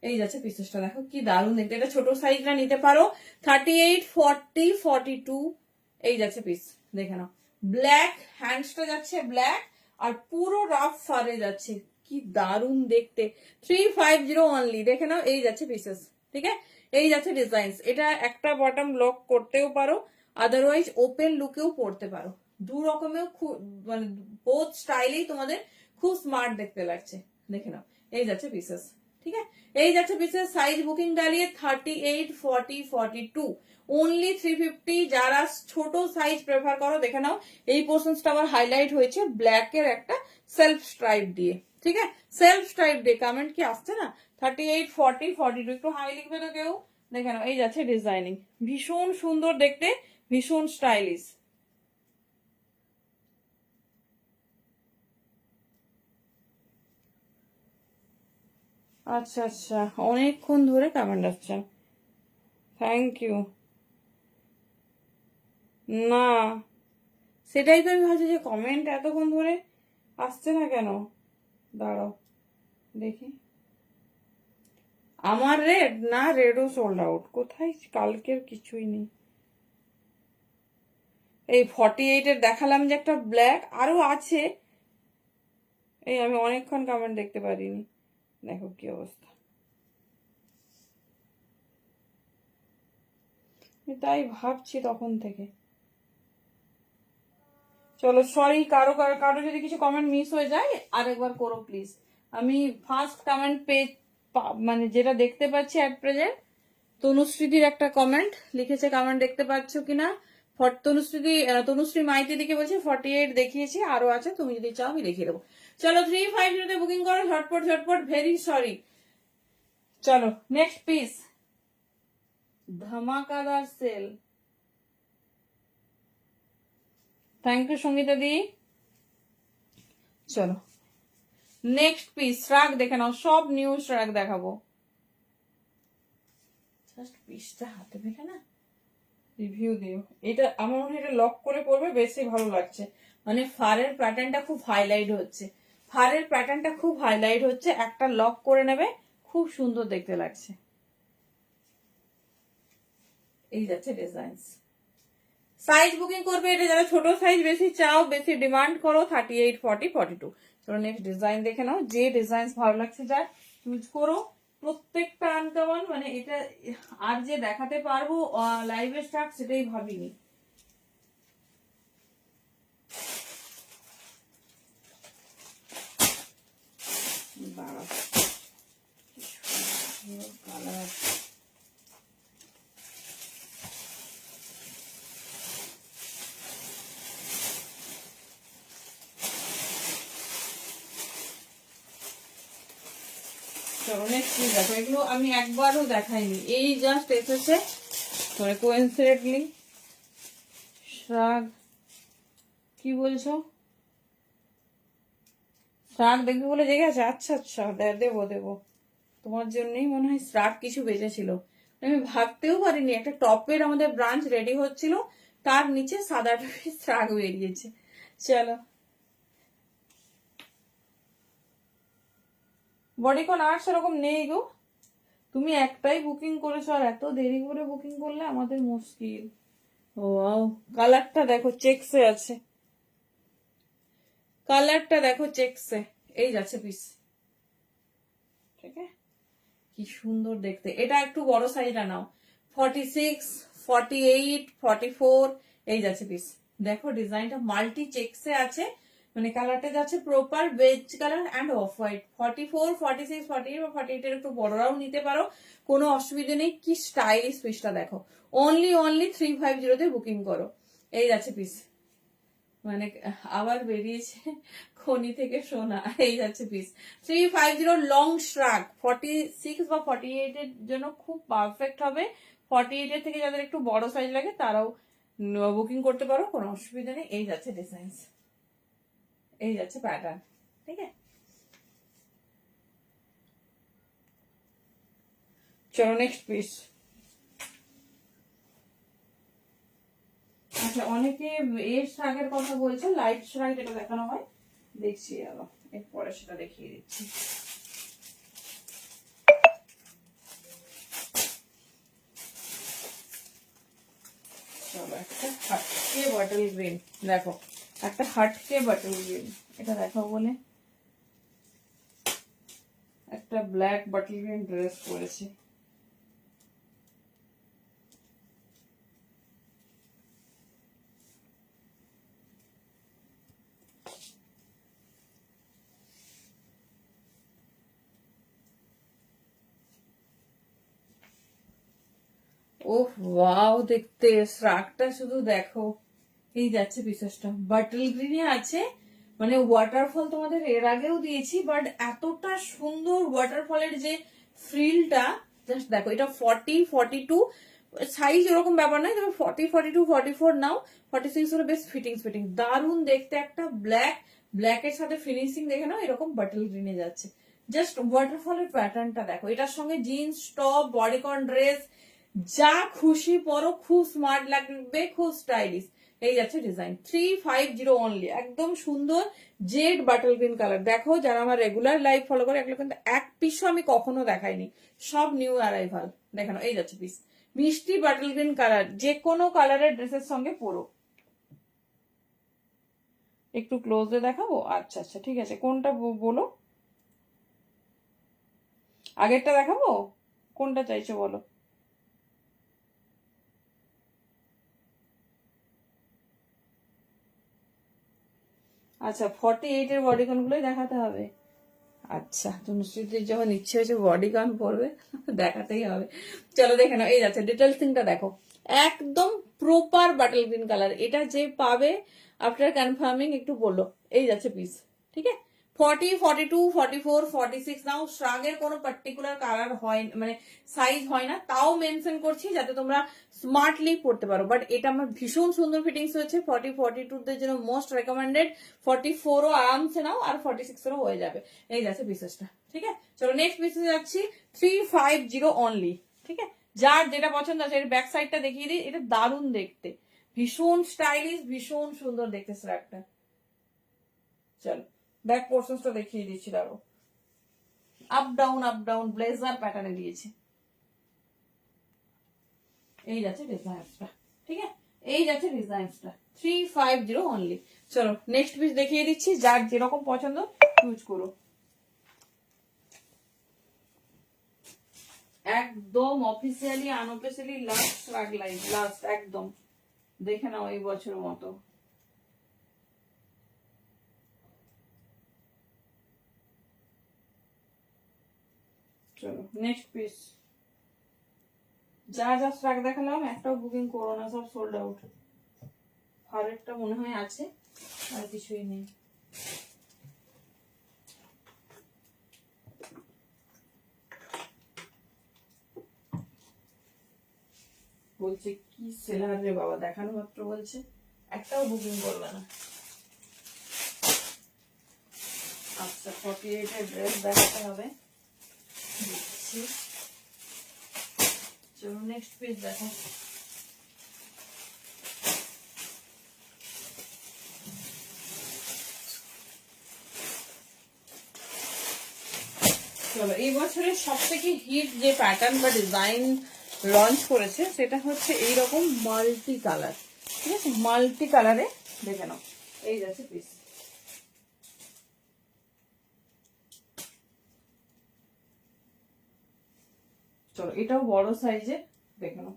এই যাচ্ছে পিসেসটা, দেখো কি দারুণ দেখতে। এটা ছোট সাইজটা নিতে পারো। 38, 40, 42 এই যাচ্ছে পিস, দেখে নাও। ব্ল্যাক হ্যান্ডসটা যাচ্ছে ব্ল্যাক, আর পুরো রাফ ফারে যাচ্ছে, কি দারুণ দেখতে। 350 অনলি, দেখে নাও। এই যাচ্ছে পিসেস, ঠিক আছে, এই যাচ্ছে ডিজাইন। এটা একটা বটম লক করতেও পারো, আদারওয়াইজ ওপেন লুকেও পড়তে পারো। দু রকমেও খুব, মানে বোথ স্টাইলেই তোমাদের খুব স্মার্ট দেখতে লাগছে, দেখে নাও। এই যাচ্ছে পিসেস, ঠিক আছে, এই যাচ্ছে পিসেস। সাইজ বুকিং ডালিয়ে 38, 40, 42 অনলি 350। যারা ছোট সাইজ প্রেফার করো দেখে নাও, এই পোর্শনসটা আবার হাইলাইট হয়েছে ব্ল্যাক এর একটা সেলফ স্ট্রাইপ দিয়ে, ঠিক আছে, সেলফ স্ট্রাইপ দিয়ে। কমেন্ট কি আসছে না? 38, 40, 42 একটু হাই লিখবে তো কেউ, দেখে নাও। এই যাচ্ছে ডিজাইনিং, ভীষণ সুন্দর দেখতে, ভীষণ স্টাইলিশ। আচ্ছা আচ্ছা, অনেকক্ষণ ধরে কমেন্ট আসছে, থ্যাংক ইউ। না সেটাই তো আমি ভাবছি যে কমেন্ট এতক্ষণ ধরে আসছে না কেন। দাঁড়াও দেখি, আমার রেড না, রেডও সোল্ড আউট, কোথায় কালকের কিছুই নেই। এই 48-এর দেখালাম যে একটা ব্ল্যাক আরো আছে, এই আমি অনেকক্ষণ কমেন্ট দেখতে পারিনি, দেখো কি অবস্থা। তাই ভাবছি তখন থেকে। চলো সরি, কারো কারো কারো যদি কিছু কমেন্ট মিস হয়ে যায় আরেকবার করো প্লিজ। আমি ফার্স্ট কমেন্ট পেজ মানে যেটা দেখতে পাচ্ছি অ্যাট প্রেজেন্ট, তনুশ্রীদির একটা কমেন্ট লিখেছে, কমেন্ট দেখতে পাচ্ছ কিনা? তনুশ্রী মাইতি দিকে বলছে 48 দেখিয়েছি, আরো আছে, তুমি যদি চাও আমি দেখিয়ে দেবো। চলো 350 বুকিং করো ঝটপট ঝটপট, ভেরি সরি। চলো নেক্সট পিস, ধামাকাদার sale. Thank you Sangeeta di. চলো নেক্সট পিস, শ্রাগ দেখে নাও, সব নিউ শ্রাগ দেখাবো। জাস্ট পিসটা হাতে দেখে না রিভিউ দিও। এটা আমার মনে হয় এটা লক করে পরবে বেশি ভালো লাগছে, মানে ফারের প্যাটার্নটা খুব হাইলাইট হচ্ছে, ফারের প্যাটার্নটা খুব হাইলাইট হচ্ছে, একটা লক করে নেবে, খুব সুন্দর দেখতে লাগছে। এই যাচ্ছে ডিজাইনস। সাইজ বুকিং করবে, এটা যারা ছোট সাইজ বেশি চাও, বেশি ডিমান্ড করো, 38, 40, 42। চলো নেক্সট ডিজাইন দেখে নাও, যে ডিজাইন ভালো লাগছে যা চুজ করো। প্রত্যেকটা আনকমন, মানে এটা আর যে দেখাতে পারবো লাইভে স্টার্ট সেটাই ভাবিনি। কালার দেখো, এগুলো আমি একবারও দেখাইনি, এই জাস্ট এসেছে কোইন্সিডেন্টলি। শ্রাগ কি বলছো? শ্রাগ দেখবে বলে জেগে আছে? আচ্ছা আচ্ছা, দেবো দেবো, তোমার জন্যই মনে হয় শ্রাগ কিছু বেঁচেছিল। আমি ভাবতেও পারিনি একটা টপের আমাদের ব্রাঞ্চ রেডি হচ্ছিল, তার নিচে সাদা টপের শ্রাগ বেরিয়েছে। চলো বডিকন আর সেরকম নেই গো, তুমি একটাই বুকিং করেছো আর এত দেরি করে বুকিং করলে আমাদের মুশকিল। ও কালারটা দেখো চেকসে আছে, কালারটা দেখো চেকসে। এই যাচ্ছে পিস, ঠিক আছে, কি সুন্দর দেখতে। এটা একটু বড় সাইজটা নাও, 46, 48, 44। এই যাচ্ছে পিস, দেখো ডিজাইনটা মাল্টি চেকসে আছে, মানে কালারটা যাচ্ছে proper beige colour and off white. 44, 46, 48 বা 48 এর একটু বড়রাও নিতে পারো, কোনো অসুবিধা নেই। কি স্টাইলিশ পিসটা দেখো, অনলি 350 বুকিং করো। এই যাচ্ছে পিস, মানে আবার বেরিয়েছে খনি থেকে সোনা। এই যাচ্ছে পিস 350 লং শ্রাগ, 46 বা 48 এর জন্য খুব পারফেক্ট হবে। 48 এর থেকে যাদের একটু বড় সাইজ লাগে তারাও বুকিং করতে পারো, কোনো অসুবিধা নেই। এই যাচ্ছে ডিজাইন, এই যাচ্ছে প্যাটার্ন, ঠিক আছে। চলো নেক্সট পিস। আচ্ছা, অনেকে এর শ্রাগের কথা বলছে, লাইট শ্রাগ যেটা দেখানো হয়, দেখছি আবার এরপরে সেটা দেখিয়ে দিচ্ছি। চলো একটা হাটকে বটল গ্রিন দেখো, একটা হাটকে বটল গ্রিন, এটা দেখো বলে একটা ব্ল্যাক বটল গ্রিন ড্রেস পরেছে। ওহ ওয়াও, দেখতে শ্রাগটা শুধু দেখো। এই যাচ্ছে পিসেসটা বাটল গ্রিনে আছে, মানে ওয়াটারফল তোমাদের এর আগেও দিয়েছি, বাট এতটা সুন্দর ওয়াটারফলের যে ফ্রিলটা জাস্ট দেখো। এটা 40, 42 সাইজ এরকম ব্যাপার নয়, তবে 40, 42, 44 নাও, 46 হলে বেশ ফিটিং দারুণ দেখতে। একটা ব্ল্যাকের সাথে ফিনিশিং দেখে নাও, এরকম বাটল গ্রিনে যাচ্ছে। জাস্ট ওয়াটারফলের প্যাটার্নটা দেখো, এটার সঙ্গে জিন্স টপ বডিকন ড্রেস যা খুশি পরো, খুব স্মার্ট লাগবে, খুব স্টাইলিশ। এই যাচ্ছে ডিজাইন 350 অনলি, একদম সুন্দর জেড বাটল গ্রিন কালার। দেখো যারা আমার রেগুলার লাইভ ফলো করে, এগুলো কিন্তু এক পিসও আমি কখনো দেখাইনি, সব নিউ অ্যারাইভাল। দেখানো, এই যাচ্ছে পিস, মিষ্টি বাটল গ্রিন কালার, যে কোনো কালারের ড্রেসের সঙ্গে পরো। একটু ক্লোজে দেখাবো? আচ্ছা আচ্ছা ঠিক আছে, কোনটা বলো, আগেরটা দেখাবো, কোনটা চাইছো বলো। আচ্ছা 48 এর বডিকন গুলোই দেখাতে হবে। আচ্ছা তনুশ্রীদের যখন ইচ্ছে হয়েছে বডিকন পরবে দেখাতেই হবে। চলো দেখে নাও, এই যাচ্ছে ডিটেলসিংটা দেখো, একদম প্রপার বাটল গ্রিন কালার। এটা যে পাবে আফটার কনফার্মিং একটু বলো। এই যাচ্ছে পিস, ঠিক আছে। 40, 42, 44, 46 নাও শ্রাগের কোনো পার্টিকুলার কালার হয় মানে সাইজ হয় না, তাও মেনশন করছি যাতে তোমরা স্মার্টলি পড়তে পারো। বাট এটা আমার ভীষণ সুন্দর ফিটিংস হয়েছে। 40, 42 দের জন্য মোস্ট রেকমেন্ডেড। 44ও আরামসে নাও, আর 46 এরও হয়ে যাবে। এই যাচ্ছে পিসেসটা, ঠিক আছে। চলো নেক্সট পিসে যাচ্ছি। 350 অনলি, ঠিক আছে। যার যেটা পছন্দ আছে, এর ব্যাক সাইডটা দেখিয়ে দিই। এটা দারুণ দেখতে, ভীষণ স্টাইলিশ, ভীষণ সুন্দর দেখতে স্ট্রাকটা। চলো ব্যাক পোর্শনটা দেখিয়ে দিচ্ছি, দাঁড়ো। আপ ডাউন ব্লেজার প্যাটার্নে দিয়েছে। এই যাচ্ছে ডিজাইনসটা, ঠিক আছে। এই যাচ্ছে ডিজাইনসটা 350 অনলি। চলো নেক্সট পিস দেখিয়ে দিচ্ছি, যার যেরকম পছন্দ চুজ করো। একদম অফিসিয়ালি আনঅফিসিয়ালি লাস্ট রাগ লাইভ, লাস্ট একদম দেখে নাও এই বছরের মতো। চলো নেক্সট পিস। যা যা স্টক দেখালাম একটাও বুকিং করো না, সব সোল্ড আউট। আরেকটা মনে হয় আছে, আর কিছুই নেই। বলছে কি সেলার রে বাবা, দেখানো মাত্র বলছে একটাও বুকিং করবে না। আচ্ছা 48 এর ড্রেস দেখাতে হবে, দিচ্ছি। চলো নেক্সট পিস দেখো। চলো এই বছরের সব থেকে হিট যে প্যাটার্ন বা ডিজাইন লঞ্চ করেছে সেটা হচ্ছে এইরকম মাল্টি কালার, ঠিক আছে। মাল্টি কালারে দেখে নাও, এই যাচ্ছে পিস। চলো এটাও বড় সাইজের, দেখে নাও।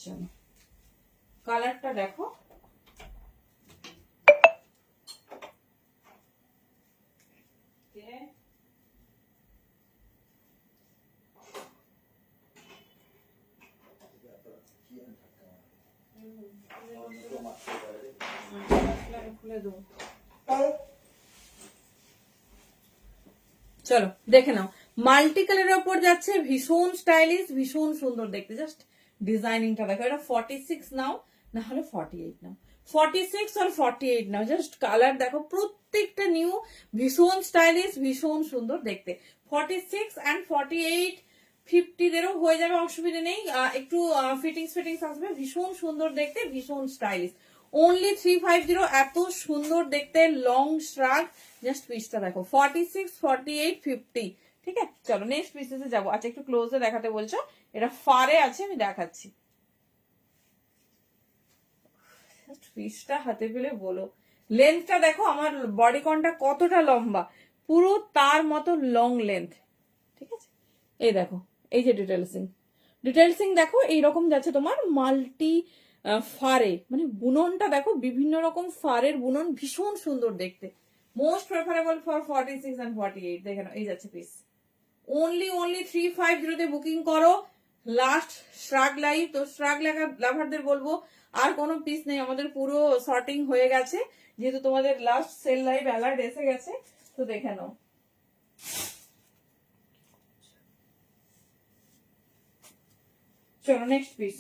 চলো কালারটা দেখো, খুলে দেবো। চলো দেখে নাও, মাল্টি কালারের ওপর যাচ্ছে, ভীষণ স্টাইলিশ, ভীষণ সুন্দর দেখতে। জাস্ট ডিজাইনিংটা দেখো। এটা 46 নাও, না হলে 48 নাও। 46 আর 48 নাও, জাস্ট কালার দেখো, প্রত্যেকটা নিউ, ভীষণ স্টাইলিশ, ভীষণ সুন্দর দেখতে। 46 অ্যান্ড 48 50 দেরও হয়ে যাবে, অসুবিধা নেই। একটু ফিটিংস আসবে, ভীষণ সুন্দর দেখতে, ভীষণ স্টাইলিশ। অনলি 350, এত সুন্দর দেখতে লং শ্রাগ। জাস্ট পিসটা দেখো, 46, 48, 50, ঠিক আছে। চলো নেক্সট পিসে যাবো। আচ্ছা একটু ক্লোজে দেখাতে বলছো, এটা ফারে আছে, আমি দেখাচ্ছি। পিসটা হাতে পেলে বলো। লেন্থটা দেখো, আমার বডিকনটা কতটা লম্বা, পুরো তার মতো লং লেন্থ, ঠিক আছে। এই দেখো, এই যে ডিটেলসিং দেখো, এইরকম যাচ্ছে তোমার মাল্টি ফারে, মানে বুননটা দেখো, বিভিন্ন রকম ফারের বুনন, ভীষণ সুন্দর দেখতে। Most preferable for 46 and 48। দেখে নাও, এই যাচ্ছে পিস। অনলি 350 বুকিং করো। লাস্ট শ্রাগ লাইভ তো, শ্রাগ লাভারদের বলবো আর কোনো পিস নেই, আমাদের পুরো শর্টিং হয়ে গেছে, যেহেতু তোমাদের লাস্ট সেল লাইভ অ্যালার্ট এসে গেছে। তো দেখে নাও। চলো নেক্সট পিস।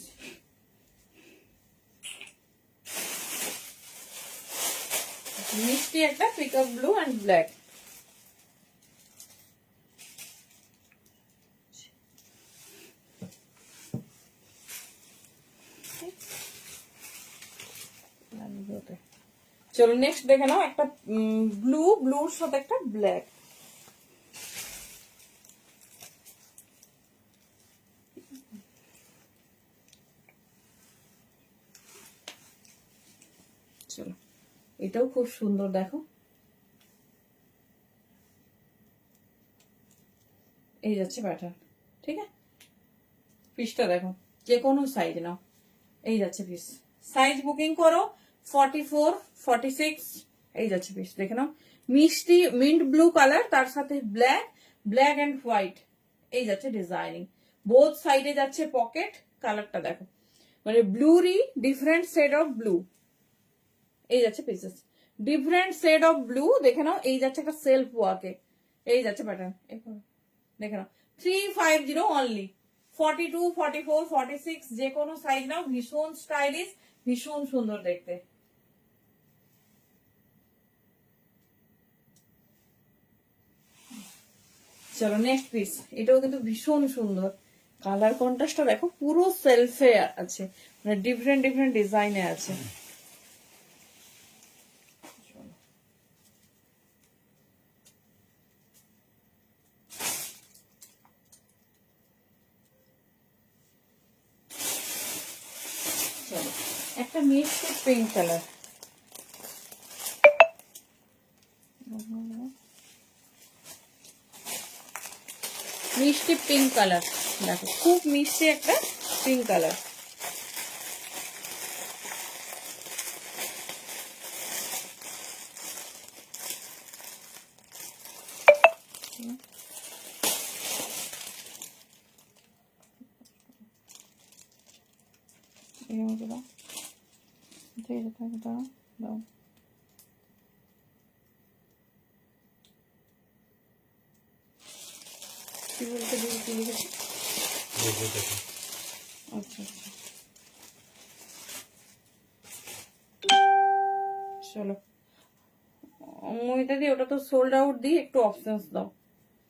মিষ্টি একটা পিকআপ ব্লু অ্যান্ড ব্ল্যাক। চলো নেক্সট দেখে নাও, একটা ব্লুর সাথে একটা ব্ল্যাক। চলো এটাও খুব সুন্দর দেখো, এই যাচ্ছে প্যাটার্ন, ঠিক আছে। পিসটা দেখো, যে কোনো সাইজ নাও, এই যাচ্ছে পিস। সাইজ বুকিং করো 44, 46, এই যাচ্ছে পিস। দেখে নাও, মিষ্টি মিন্ট ব্লু কালার, তার সাথে ব্ল্যাক, ব্ল্যাক অ্যান্ড হোয়াইট, এই যাচ্ছে ডিজাইনিং। বোথ সাইডে যাচ্ছে পকেট। কালারটা দেখো, মানে ব্লুরই ডিফারেন্ট শেড অফ ব্লু, এই যাচ্ছে pieces. Different shade of blue, দেখে নাও, এই যাচ্ছে একটা সেলফ ওয়ার্কে, এই যাচ্ছে প্যাটার্ন। দেখে নাও 350 অনলি। 42, 44, 46 যে কোনো সাইজ নাও, ভীষণ স্টাইলিশ, ভীষণ সুন্দর দেখতে। চলো নেক্সট পিস, এটাও কিন্তু ভীষণ সুন্দর। কালার কন্ট্রাস্টটা দেখো, পুরো সেলফে আছে, মানে ডিফারেন্ট ডিফারেন্ট ডিজাইনে আছে। চলো, একটা মিষ্টি পিঙ্ক কালার, মিষ্টি পিঙ্ক কালার, দেখো খুব মিষ্টি একটা পিঙ্ক কালার। দাও, কি বলতে কি লিখেছি? আচ্ছা আচ্ছা, চলো ওইটা দিয়ে, ওটা তো সোল্ড আউট দিয়ে একটু অপশনস দাও,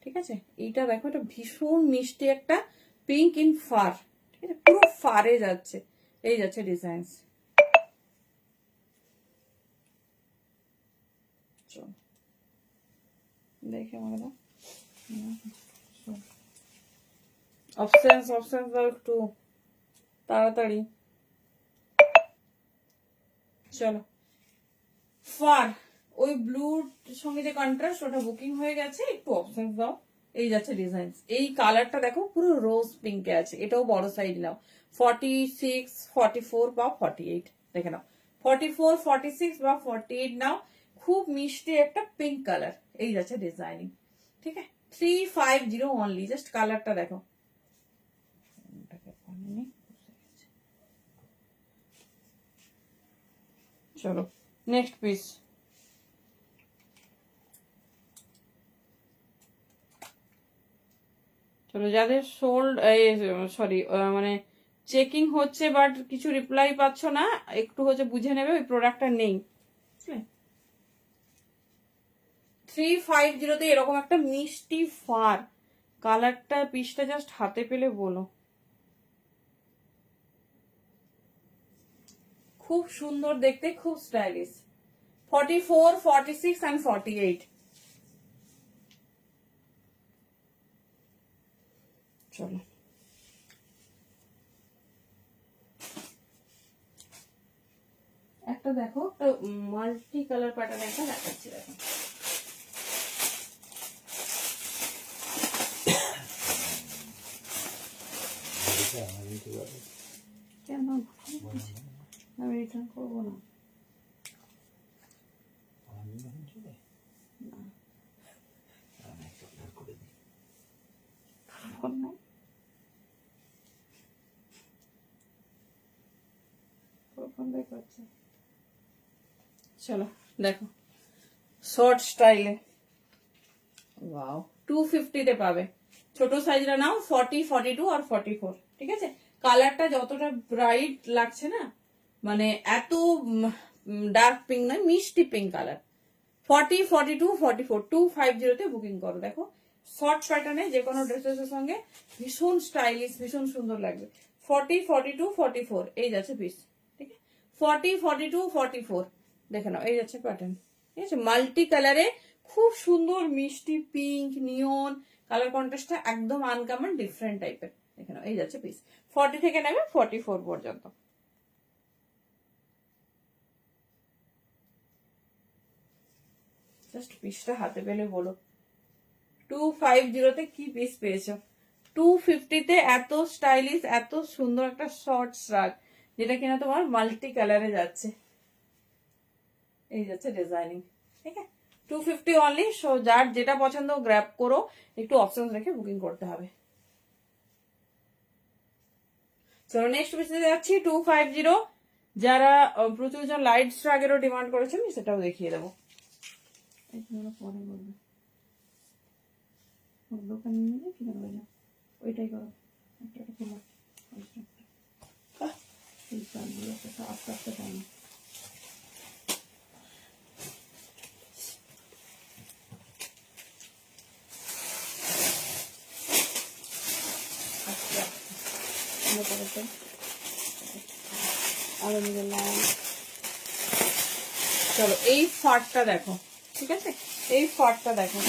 ঠিক আছে। এইটা দেখো, এটা ভীষণ মিষ্টি একটা পিঙ্ক ইন ফার, ঠিক আছে, পুরো ফারে যাচ্ছে, এই যাচ্ছে ডিজাইন। চলো দেখে আমাকে দাও অপশনস, অপশনস দাও একটু তাড়াতাড়ি। চলো, ফার ওই ব্লুর সঙ্গে যে কন্ট্রাস্ট, ওটা বুকিং হয়ে গেছে, একটু অপশনস দাও, এই যাচ্ছে ডিজাইন। এই কালারটা দেখো, পুরো রোজ পিঙ্কে আছে, এটাও বড় সাইজ নাও, 46, 44 বা 48, দেখে নাও 44, 46 বা 48 নাও। খুব মিষ্টি একটা পিঙ্ক কালার, এই যাচ্ছে ডিজাইনিং, ঠিক আছে। 350 অনলি, জাস্ট কালারটা দেখো। চলো নেক্সট পিস, চলো যাদের সোল্ড, সরি মানে চেকিং হচ্ছে বাট কিছু রিপ্লাই পাচ্ছ না, একটু হচ্ছে বুঝে নেবে, ওই প্রোডাক্টটা নেই। 350 এরকম একটা মিষ্টি ফার, কালারটা পিসটা জাস্ট হাতে পেলে বলো, খুব সুন্দর দেখতে, খুব স্টাইলিশ। 44, 46 and 48। চলো একটা দেখো, একটা মাল্টি কালার প্যাটার্ন একটা দেখাচ্ছি, দেখো কেন আমি রিটার্ন করবো না? চলো দেখো, শর্ট স্টাইলে, ওয়াও 250 পাবে। ছোট সাইজটা নাও, 40, 42 আর 44, ঠিক আছে। কালারটা যতটা ব্রাইট লাগছে না, মানে এত ডার্ক পিঙ্ক নয়, মিষ্টি পিঙ্ক কালার। 40, 42, 44, 250 বুকিং করো। দেখো শর্ট প্যাটার্নে যে কোনো ড্রেসের সঙ্গে ভীষণ স্টাইলিশ, ভীষণ সুন্দর লাগবে। 40, 42, 44, এই যাচ্ছে পিস, ঠিক আছে। 40, 42, 44, দেখে নাও, এই যাচ্ছে প্যাটার্ন, ঠিক আছে। মাল্টি কালারে খুব সুন্দর মিষ্টি পিঙ্ক, নিয়ন কালার কন্ট্রাস্টটা একদম আনকমন, ডিফারেন্ট টাইপের, দেখে নাও, এই যাচ্ছে পিস। 40 থেকে নেবে 44 পর্যন্ত। জাস্ট পিসটা হাতে পেলে বলো। 250 কি পিস পেয়েছো, 250 এত স্টাইলিশ এত সুন্দর একটা শর্ট শ্রাগ, যেটা কিনা তোমার মাল্টি কালারে যাচ্ছে, এই যাচ্ছে ডিজাইনিং। ঠিক আছে, 250 অনলি। সো যার যেটা পছন্দ গ্র্যাব করো, একটু অপশন রেখে বুকিং করতে হবে। চলো নেক্সট পিসে যাচ্ছি 250। যারা প্রচুর জন লাইট শ্রাগেরও ডিমান্ড করেছেন সেটাও দেখিয়ে দেবো। পরে বলবে দোকান নিয়ে কি করবে না, ওইটাই করো। আস্তে আস্তে টাইম। চলো এই ফাটটা দেখো, ঠিক আছে, এই ফাটটা দেখো,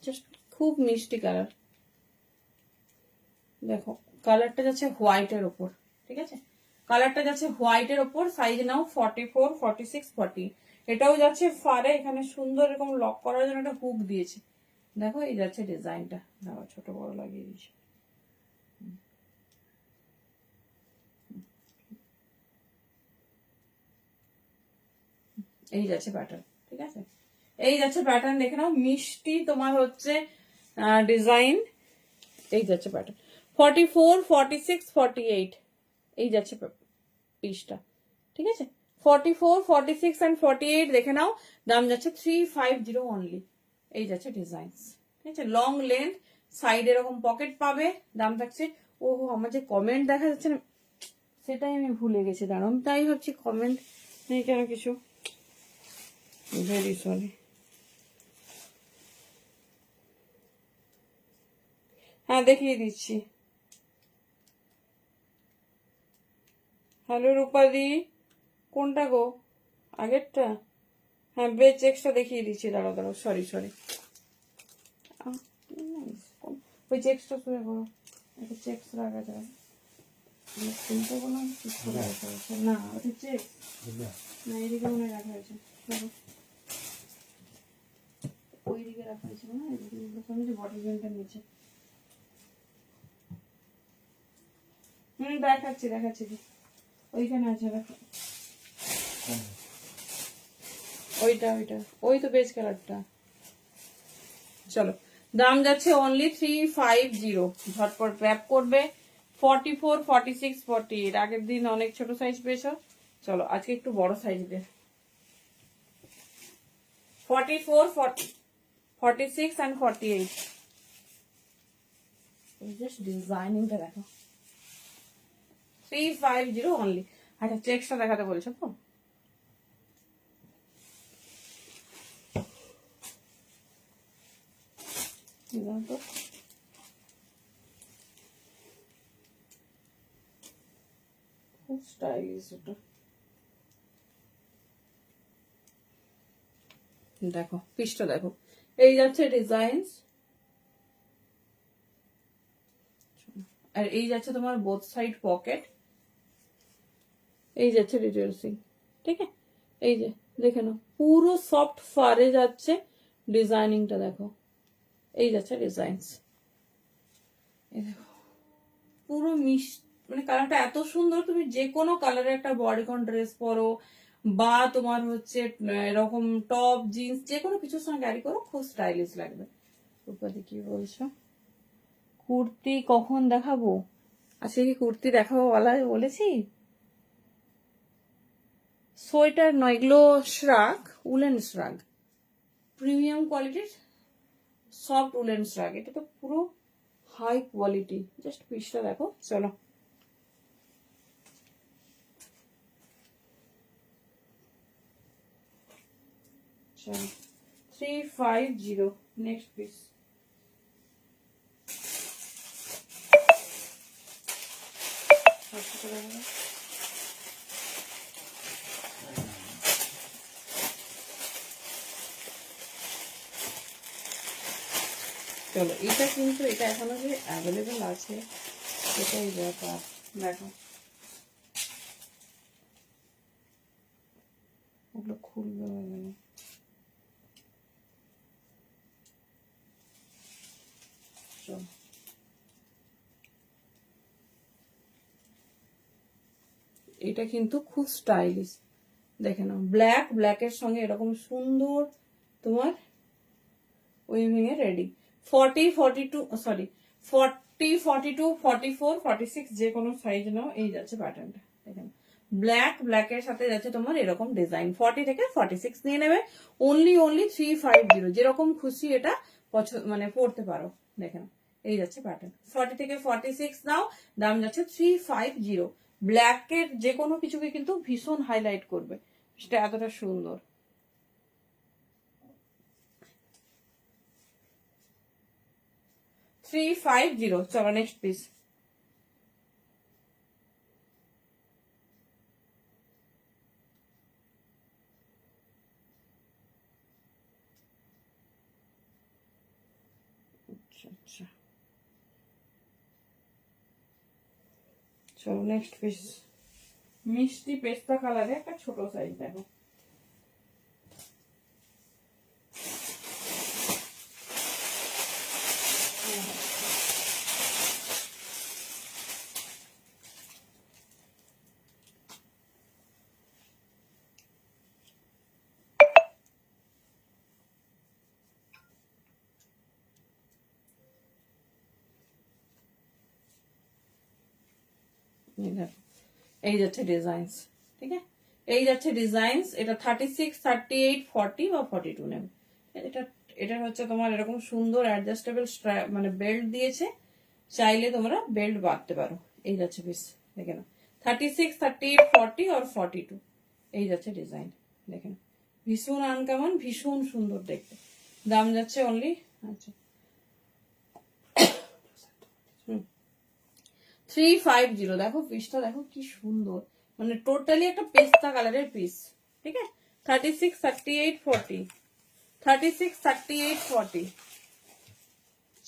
জাস্ট খুব মিষ্টি কালার। দেখো কালারটা যাচ্ছে হোয়াইটের ওপর, ঠিক আছে, কালারটা যাচ্ছে হোয়াইটের ওপর। সাইজ নাও 44, 46, 40। এটাও যাচ্ছে ফারে, এখানে সুন্দর এরকম লক করার জন্য একটা হুক দিয়েছে। দেখো এই যাচ্ছে ডিজাইনটা, দেখো ছোট বড় লাগিয়ে দিয়েছে। এই যাচ্ছে প্যাটার্ন, ঠিক আছে, এই যাচ্ছে প্যাটার্ন। দেখে নাও মিষ্টি তোমার হচ্ছে ডিজাইন। এই যাচ্ছে প্যাটার্ন 44, 46, 48। এই যাচ্ছে পিসটা, ঠিক আছে, 44, 46 and 48 দেখে নাও। দাম যাচ্ছে 350 অনলি। এই যাচ্ছে ডিজাইন, ঠিক আছে, লং লেন্থ, সাইড এরকম পকেট পাবে। দাম থাকছে, ওহো আমার যে কমেন্ট দেখা যাচ্ছে না সেটাই আমি ভুলে গেছি, দাঁড়াও আমি তাই ভাবছি কমেন্ট নেই কেন কিছু, ভেরি সরি। হ্যাঁ দেখিয়ে দিচ্ছি। হ্যালো রূপাদি, কোনটা গো, আগেরটা? হ্যাঁ বেচ চেকসটা দেখিয়ে দিচ্ছি, দাঁড়াও দাঁড়াও, সরি সরি, ওই চেকসটা শুয়ে করো, একটা চেকস রাখা যায় শুনতে বললাম, না ওটা চেক না, এদিকে মনে রাখা হয়েছে, ওই দিকে রাখা হয়েছে না, এদিকে বটল ব্যান্ডের নিচে। দেখাচ্ছি দেখাচ্ছি, ওইখানে আছে, দেখো ওইটা ওইটা, ওই তো বেজ কালারটা। চলো দাম যাচ্ছে অনলি 350, ঝটপট গ্র্যাব করবে। 44, 46, 48, আগের দিন অনেক ছোট সাইজ পেয়েছো, চলো আজকে একটু বড় সাইজ দে। 44, 40, 46 and 48। জাস্ট ডিজাইনিংটা দেখো, 350 অনলি। আচ্ছা চেকসটা দেখাতে বলছো তো, খুব স্টাইলিশ এটা। দেখো পিসটা দেখো, এই যাচ্ছে ডিজাইন, আর এই যাচ্ছে তোমার বোথ সাইড পকেট, এই যাচ্ছে ডিটেলসিং, ঠিক আছে, এই যে দেখে নাও পুরো সফট ফারে যাচ্ছে, ডিজাইনিংটা দেখো, এই যাচ্ছে ডিজাইনস, এই দেখো পুরো মানে কালারটা এত সুন্দর, তুমি যে কোনো কালারের একটা বডিকন ড্রেস পরো বা তোমার হচ্ছে এরকম টপ জিন্স যে কোনো কিছুর সঙ্গে ক্যারি করো, খুব স্টাইলিশ লাগবে। রূপাদি কি বলছো, কুর্তি কখন দেখাবো? আজকে কি কুর্তি দেখাবো বলেছি? সোয়েটার নয়, এগুলো শ্রাগ, উলেন শ্রাগ, প্রিমিয়াম কোয়ালিটির সফট উলেন শ্রাগ, এটা তো পুরো হাই কোয়ালিটি। জাস্ট পিসটা দেখো, চলো চলো 350 নেক্সট পিস। চলো এটা কিন্তু এটা এখনো যে অ্যাভেলেবেল আছে সেটাই ব্যাপার। দেখো ওগুলো খুলবে হবে না। চলো এটা কিন্তু খুব স্টাইলিশ, দেখে নাও ব্ল্যাকের সঙ্গে এরকম সুন্দর তোমার উইভিং এ রেডি। 40, 42 সরি 40, 42, 44, 46 যে কোনো সাইজ নাও, এই যাচ্ছে প্যাটার্নটা। দেখেন ব্ল্যাকের সাথে যাচ্ছে তোমার এরকম ডিজাইন। 40 থেকে 46 নিয়ে নেবে। অনলি 350, যেরকম খুশি এটা মানে পড়তে পারো। দেখেন এই যাচ্ছে প্যাটার্ন। 40 থেকে 46 নাও, দাম যাচ্ছে 350। ব্ল্যাকের যে কোনো কিছুকে কিন্তু ভীষণ হাইলাইট করবে, সেটা এতটা সুন্দর। 350। চলো নেক্সট পিস। আচ্ছা আচ্ছা, চলো নেক্সট পিস। মিষ্টি পেস্তা কালারে একটা ছোট সাইজ দেখো। এই যাচ্ছে ডিজাইনস, ঠিক আছে, এই যাচ্ছে ডিজাইনস। এটা 36, 38, 40 বা 42 নেবে। এটা এটা হচ্ছে তোমার এরকম সুন্দর অ্যাডজাস্টেবল মানে বেল্ট দিয়েছে, চাইলে তোমরা বেল্ট বাঁধতে পারো। এই যাচ্ছে পিস, দেখে নাও 36, 38, 40 আর 42, এই যাচ্ছে ডিজাইন। দেখে নাও ভীষণ আনকমন, ভীষণ সুন্দর দেখতে। দাম যাচ্ছে অনলি, আচ্ছা 350। দেখো পিসটা দেখো কি সুন্দর, মানে টোটালি একটা পেস্তা কালারের পিস, ঠিক আছে। 36, 38, 40, 36, 38, 40।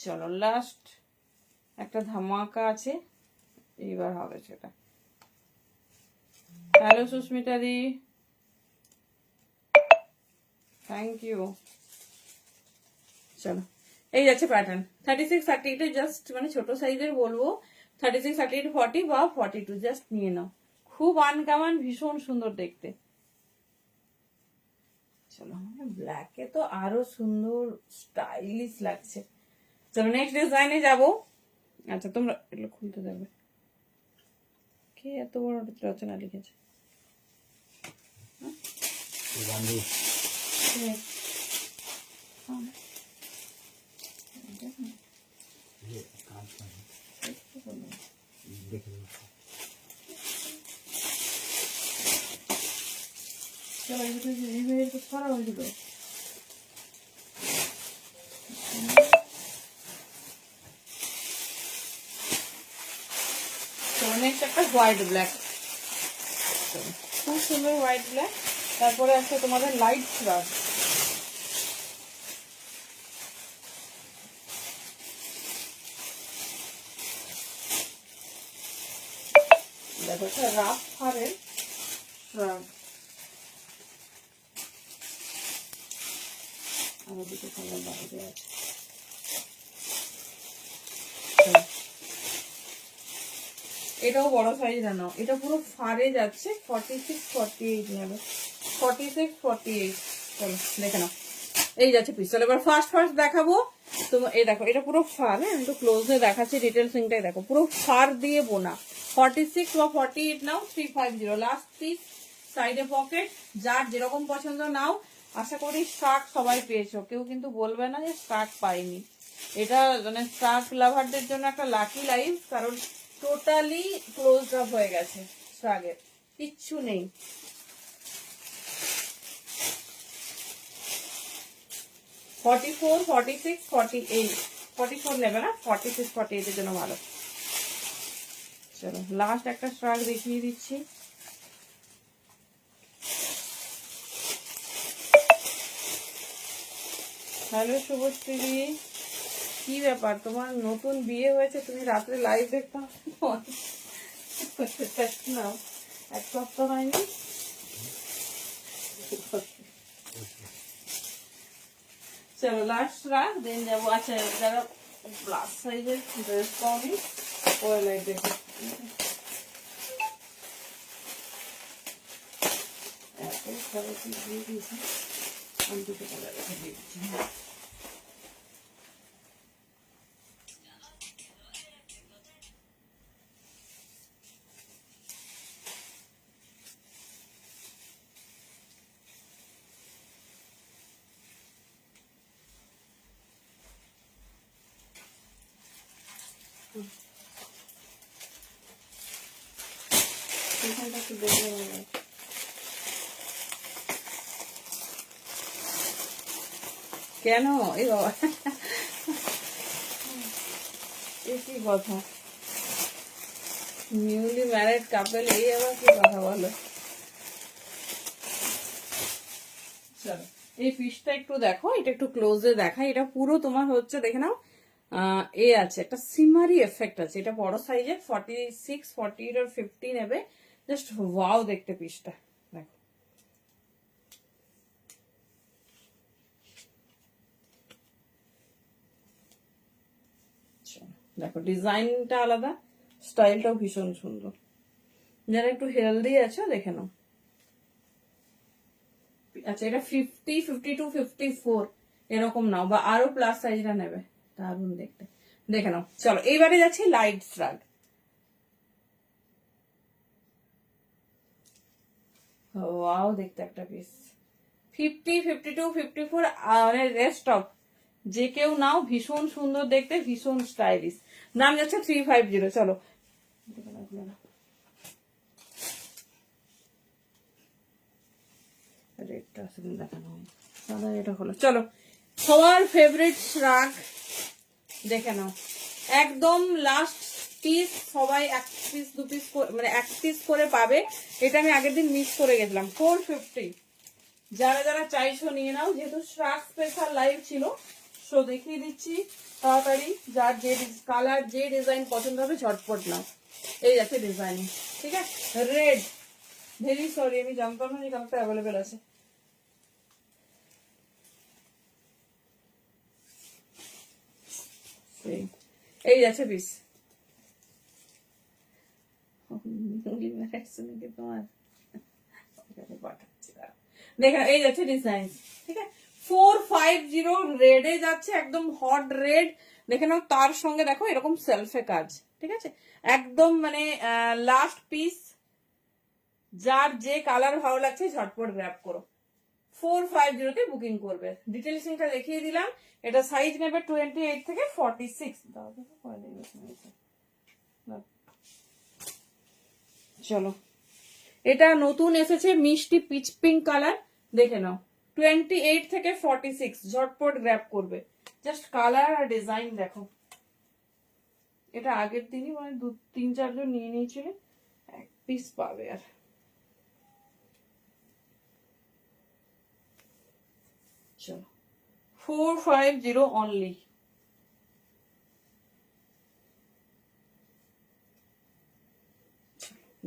চলো লাস্ট একটা ধামাকা আছে, এইবার হবে সেটা। হ্যালো সুস্মিতা দি, থ্যাংক ইউ। চলো এই যাচ্ছে প্যাটার্ন। 36, 38 জাস্ট মানে ছোট সাইজের বলবো। 36, 38, 40 বা 42 জাস্ট নিয়ে নাও। খুব আনকমন, ভীষণ সুন্দর দেখতে। চলো ব্ল্যাকে তো আরো সুন্দর স্টাইলিশ লাগছে। চলো নেক্সট ডিজাইনে যাবো। আচ্ছা তোমরা এগুলো খুলতে দেবে, কে এত বড় রচনা লিখেছে? চলো এইভাবে তো সারা হয়েছিল। নেক্সট একটা হোয়াইট ব্ল্যাক, খুব সুন্দর হোয়াইট ব্ল্যাক। তারপরে আছে তোমাদের লাইট ফ্রাক, দেখো এটা রাফ ফারের ফ্রাক। আরো দুটো কালার বাইরে আছে। এটাও বড় সাইজ নাও, এটা পুরো ফারে যাচ্ছে। 46, 48 নেবে। 46, 48। চলো দেখে নাও, এই যাচ্ছে পিস। চলো এবার ফার্স্ট দেখাবো। তো এই দেখো এটা পুরো ফার, হ্যাঁ আমি তো ক্লোজে দেখাচ্ছি, ডিটেল সিংটাই দেখো পুরো ফার দিয়ে বোনা। 46 বা 48 নাও, 350। লাস্ট পিস, সাইডে পকেট, যার যেরকম পছন্দ নাও। আশা করি স্কার্ট সবাই পেয়েছো, কেউ কিন্তু বলবে না যে স্কার্ট পাইনি। এটা মানে স্কার্ট লাভারদের জন্য একটা লাকি লাইফ, কারণ টোটালি ক্লোজ আপ হয়ে গেছে, স্কার্টের কিচ্ছু নেই। ফর্টি ফোর, 46, 48, 44 নেবে না, 46, 48 এর জন্য ভালো। চলো লাস্ট একটা স্ট্রাক দেখিয়ে দিচ্ছি। হ্যালো শুভশ্রী, কি ব্যাপার, তোমার নতুন বিয়ে হয়েছে, তুমি রাত্রে লাইভ দেখতে হবে? না, এক সপ্তাহ হয়নি। চলো লাস্ট রাখ, দেন যাবো। আচ্ছা, যারা প্লাস সাইজের ড্রেস পাওনি ওই লাইভ দেখো। দিয়ে দিয়েছি, আমি দুটো কালার রেখে দিয়েছি। এখানটা একটু দেখে নেবো। কেন এই বাবা, এ কি কথা, নিউলি ম্যারেড কাপেল, এই আবার কি কথা বলো। চলো এই পিসটা একটু দেখো, এটা একটু ক্লোজে দেখাই। এটা পুরো তোমার হচ্ছে, দেখে নাও, এ আছে একটা সিমারি এফেক্ট আছে। এটা বড় সাইজের 46, 48 আর 50 নেবে। জাস্ট ওয়াও দেখতে পিসটা, দেখো। দেখো ডিজাইনটা আলাদা, স্টাইলটাও ভীষণ সুন্দর। যারা একটু হেলদি আছে দেখে নাও। আচ্ছা, এটা 50, 52, 54 এরকম নাও, বা আরো প্লাস সাইজটা নেবে, দারুন দেখতে। দেখে নাও। চলো এইবারে যাচ্ছি লাইট ফ্রাগ। ওয়াও দেখতে একটা পিস। 50, 52, 54 মানে রেস্ট অফ যে কেউ নাও, ভীষণ সুন্দর দেখতে, ভীষণ স্টাইলিশ। দাম যাচ্ছে 350। চলো রেটটা আসলে দেখানো হয়, দাদা এটা হলো। চলো সবার ফেভারিট শ্রাগ দেখে নাও, একদম লাস্ট পিস। সবাই এক পিস, দু পিস, মানে এক পিস করে পাবে। এটা আমি আগের দিন মিস করে গেছিলাম। 450। যারা যারা চাইছো নিয়ে নাও, যেহেতু শ্রাগ স্পেশাল লাইভ ছিল, সো দেখিয়ে দিচ্ছি তাড়াতাড়ি। যার যে কালার, যে ডিজাইন পছন্দ হবে ঝটপট নাও। এই আছে ডিজাইন, ঠিক আছে। রেড, ভেরি সরি, আমি জানতাম না যে কালারটা অ্যাভেলেবেল আছে। এই আছে পিস। তোমার দেখেন এই যাচ্ছে ডিজাইন, ঠিক আছে। 450 রেডে যাচ্ছে, একদম হট রেড। দেখে নাও, তার সঙ্গে দেখো এরকম সেলফে কাজ, ঠিক আছে। একদম মানে লাস্ট পিস। যার যে কালার ভালো লাগছে ঝটপট গ্র্যাব করো। 450 তে বুকিং করবে। ডিটেলসটা দেখিয়ে দিলাম। এটা সাইজ নেবে 28 থেকে 46। চলো এটা নতুন এসেছে, মিষ্টি পিচ পিঙ্ক কালার। দেখে নাও, 28 থেকে 46, ঝটপট গ্র্যাব করবে। জাস্ট কালার আর ডিজাইন দেখো। এটা আগের দিনই মানে 2-3-4 জন নিয়ে নিয়েছিল, এক পিস পাবে। আর চলো 450 অনলি।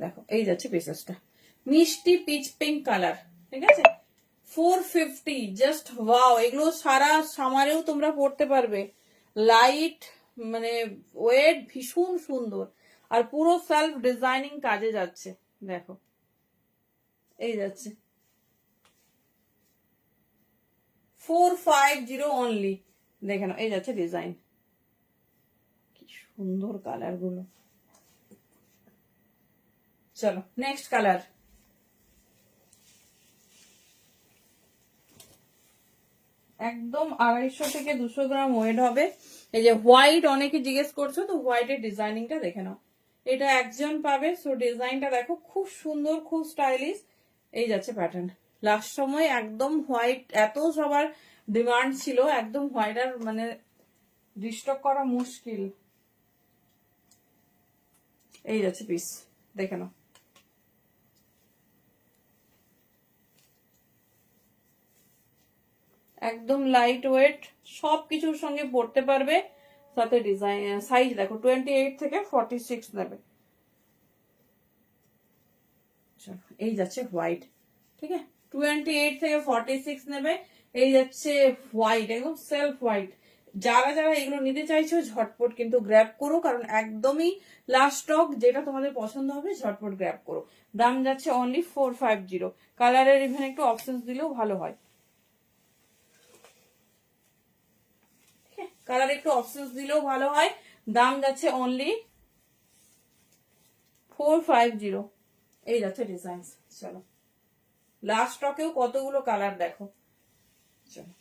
দেখো এই যাচ্ছে পিসেসটা, মিষ্টি পিচ পিঙ্ক কালার, ঠিক আছে। 450 জাস্ট ওয়াও। এগুলো সারা সামারেও তোমরা পড়তে পারবে। লাইট মানে ওয়েট, ভীষণ সুন্দর। আর পুরো সেলফ ডিজাইনিং কাজে যাচ্ছে, দেখো এই যাচ্ছে 450 অনলি। দেখে নাও, এই যাচ্ছে ডিজাইন, কি সুন্দর কালার গুলো। চলো নেক্সট কালার। একদম 250 থেকে 200 গ্রাম ওয়েট হবে। এই যে হোয়াইট, অনেকে জিজ্ঞেস করছো, তো হোয়াইটের ডিজাইনিংটা দেখে নাও। এটা একজন পাবে। সো ডিজাইনটা দেখো, খুব সুন্দর, খুব স্টাইলিশ। এই যাচ্ছে প্যাটার্ন। লাস্ট সময় একদম হোয়াইট এত সবার ডিমান্ড ছিল, একদম হোয়াইট আর মানে রিস্টক করা মুশকিল। এই যাচ্ছে পিস, দেখে নাও। একদম লাইট ওয়েট, সব কিছুর সঙ্গে পড়তে পারবে। সাথে ডিজাইন সাইজ দেখো 28 থেকে 46 নেবে। এই যাচ্ছে হোয়াইট, ঠিক আছে 28 থেকে 46 নেবে। এই যাচ্ছে হোয়াইট, একদম সেলফ হোয়াইট। যারা যারা এগুলো নিতে চাইছো ঝটপট কিন্তু গ্র্যাব করো, কারণ একদমই লাস্ট স্টক, যেটা তোমাদের পছন্দ হবে ঝটপট গ্র্যাব করো। দাম যাচ্ছে অনলি 450। কালারের ইভেন একটু অপশনস দিলেও ভালো হয়, কালার একটু অপশনস দিলেও ভালো হয়। দাম যাচ্ছে অনলি 450। এই যাচ্ছে ডিজাইন। চলো লাস্ট স্টকেও কতগুলো কালার দেখো। চলো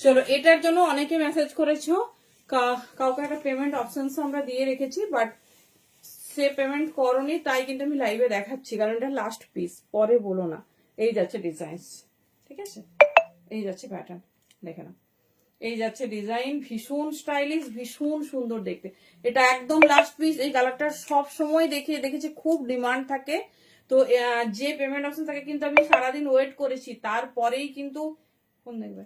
চলো, এটার জন্য অনেকে মেসেজ করেছো, কাউকে একটা পেমেন্ট অপশনস আমরা দিয়ে রেখেছি, বাট সে পেমেন্ট করনি, তাই কিন্তু আমি লাইভে দেখাচ্ছি, কারণ এটা লাস্ট পিস, পরে বলো না। এই যাচ্ছে ডিজাইন, ঠিক আছে এই যাচ্ছে প্যাটার্ন, দেখে নাও। এই যাচ্ছে ডিজাইন, ভীষণ স্টাইলিশ, ভীষণ সুন্দর দেখতে। এটা একদম লাস্ট পিস। এই কালারটা সব সময় দেখেছি খুব ডিমান্ড থাকে, তো যে পেমেন্ট অপশন থাকে কিন্তু আমি সারাদিন ওয়েট করেছি, তারপরেই কিন্তু ফোন দেখবে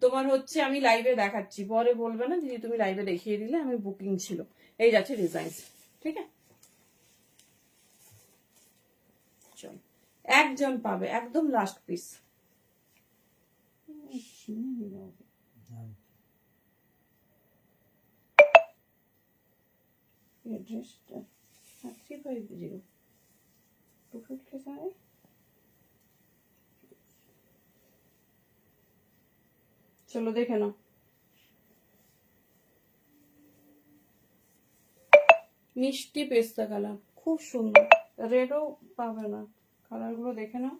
তোমার হচ্ছে আমি লাইভে দেখাচ্ছি, পরে বলবে না দিদি তুমি লাইভে দেখিয়ে দিলে, আমি বুকিং ছিল। এই যাচ্ছে ডিজাইন, ঠিক আছে চল একজন পাবে, একদম লাস্ট পিস। এড্রেসটা 350 250 চলো দেখে নাও। মিষ্টি পেস্তা কালার, খুব সুন্দর। রেডও পাবে না, কালার গুলো দেখে নাও।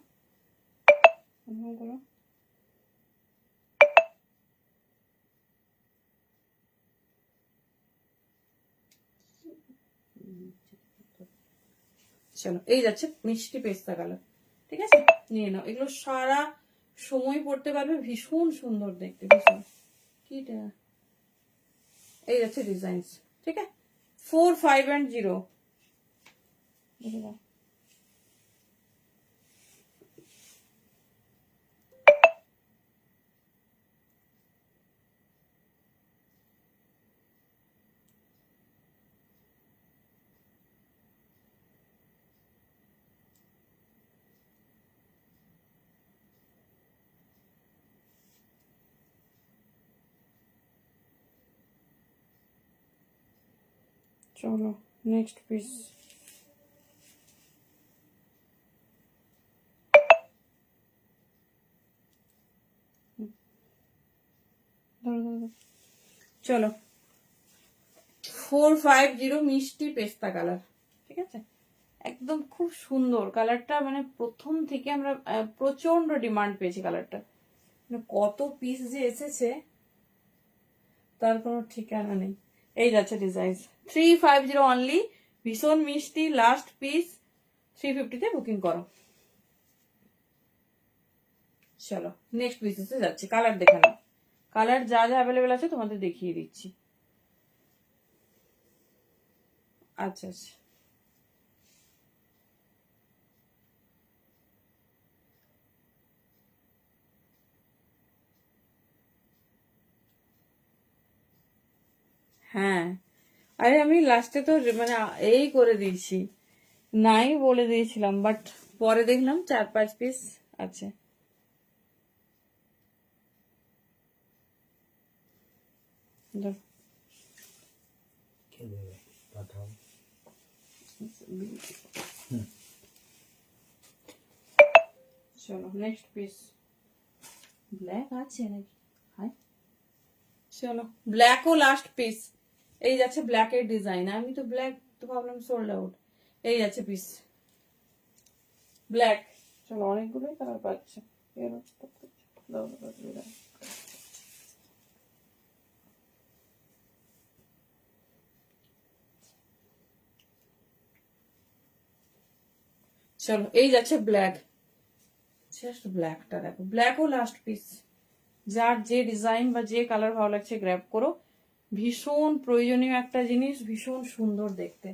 চলো এই যাচ্ছে মিষ্টি পেস্তা কালার, ঠিক আছে নিয়ে নাও। এগুলো সারা সময় পড়তে পারবে, ভীষণ সুন্দর দেখতে, ভীষণ। কিটা এই যাচ্ছে ডিজাইন, ঠিক আছে 450। চলো নেক্সট পিস। চলো 450 মিষ্টি পেস্তা কালার, ঠিক আছে একদম খুব সুন্দর কালারটা, মানে প্রথম থেকে আমরা প্রচন্ড ডিমান্ড পেয়েছি কালারটা, মানে কত পিস যে এসেছে তার কোনো ঠিকানা নেই। এই যাচ্ছে ডিজাইন 350 অনলি, ভীষণ মিষ্টি, লাস্ট পিস 350-তে বুকিং করো। চলো নেক্সট পিসে যাচ্ছে, কালার দেখে নাও। কালার যা যা অ্যাভেলেবেল আছে তোমাদের দেখিয়ে দিচ্ছি। আচ্ছা আচ্ছা হ্যাঁ, আরে আমি লাস্টে তো মানে এই করে দিয়েছি, নাই বলে দিয়েছিলাম, বাট পরে দেখলাম 4-5 পিস আছে। চলো নেক্সট পিস, ব্ল্যাক আছে নাকি? হাই চলো ব্ল্যাকও লাস্ট পিস। এই যাচ্ছে ব্ল্যাকের ডিজাইন, আমি তো ব্ল্যাক তো ভাবলাম সোল্ড আউট। এই যাচ্ছে পিস ব্ল্যাক। চলো অনেকগুলোই কালার পাচ্ছে। চলো এই যাচ্ছে ব্ল্যাক, জাস্ট ব্ল্যাকটা দেখো, ব্ল্যাকও লাস্ট পিস। যার যে ডিজাইন বা যে কালার ভালো লাগছে গ্র্যাব করো, ভীষণ প্রয়োজনীয় একটা জিনিস, ভীষণ সুন্দর দেখতে।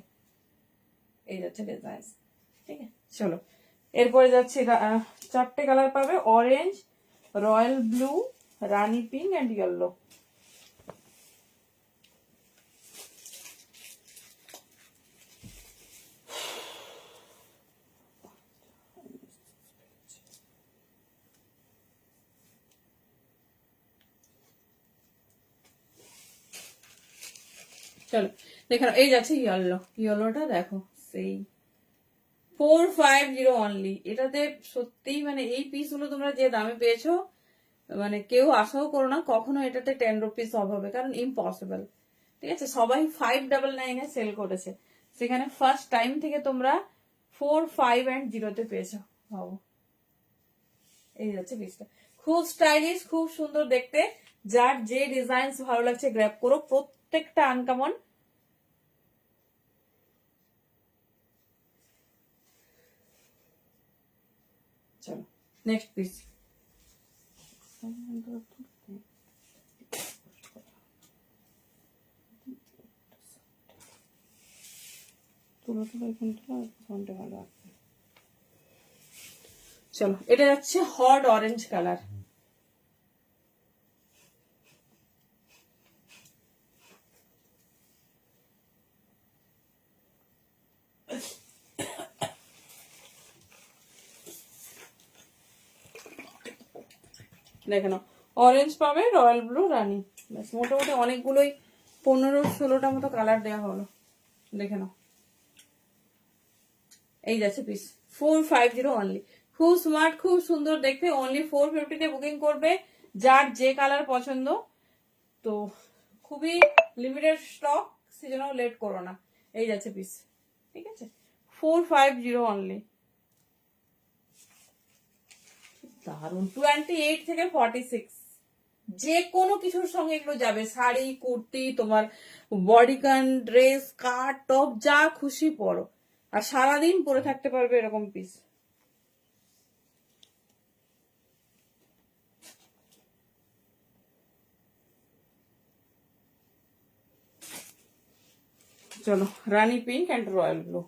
এই যাচ্ছে ডিজাইন, ঠিক আছে। চলো এরপরে যাচ্ছে, চারটে কালার পাবে, orange, royal blue, Rani pink and yellow. চলো দেখো, এই যাচ্ছে ইয়েলো, ইয়েলোটা দেখো সেই 450 অনলি। এটাতে সত্যিই মানে এই পিসগুলো তোমরা যে দামে পেয়েছো, মানে কেউ আশাও করো না কখনো এটাতে 10 রুপিস অফ হবে, কারণ ইম্পসিবল, ঠিক আছে। সবাই 599 সেল করেছে, সেখানে ফার্স্ট টাইম থেকে তোমরা 450 পেয়েছো। ভাবো, এই যাচ্ছে পিসটা, খুব স্টাইলিশ, খুব সুন্দর দেখতে। যার যে ডিজাইন ভালো লাগছে গ্র্যাব করো, প্রত্যেকটা আনকমন। চলো নেক্সট পিস, চলো এটা যাচ্ছে হট অরেঞ্জ কালার। দেখে নাও, অরেঞ্জ পাবে, রয়্যাল ব্লু, রানী, ব্যাস মোটামুটি অনেকগুলোই 15-16টা মতো কালার দেওয়া হলো। দেখে নাও, এই যাচ্ছে পিস 450 অনলি। খুব স্মার্ট, খুব সুন্দর দেখতে, অনলি 450 বুকিং করবে যার যে কালার পছন্দ। তো খুবই লিমিটেড স্টক, সেজন্য লেট করো না। এই যাচ্ছে পিস, ঠিক আছে, 450 অনলি। দারুন, 28 থেকে 46 যে কোনো কিছুর সঙ্গে এগুলো যাবে, শাড়ি, কুর্তি, তোমার বডিকন, ড্রেস, স্কার্ট, টপ, যা খুশি পরো, আর সারাদিন পরে থাকতে পারবে এরকম পিস। চলো রানী পিঙ্ক অ্যান্ড রয়্যাল ব্লু।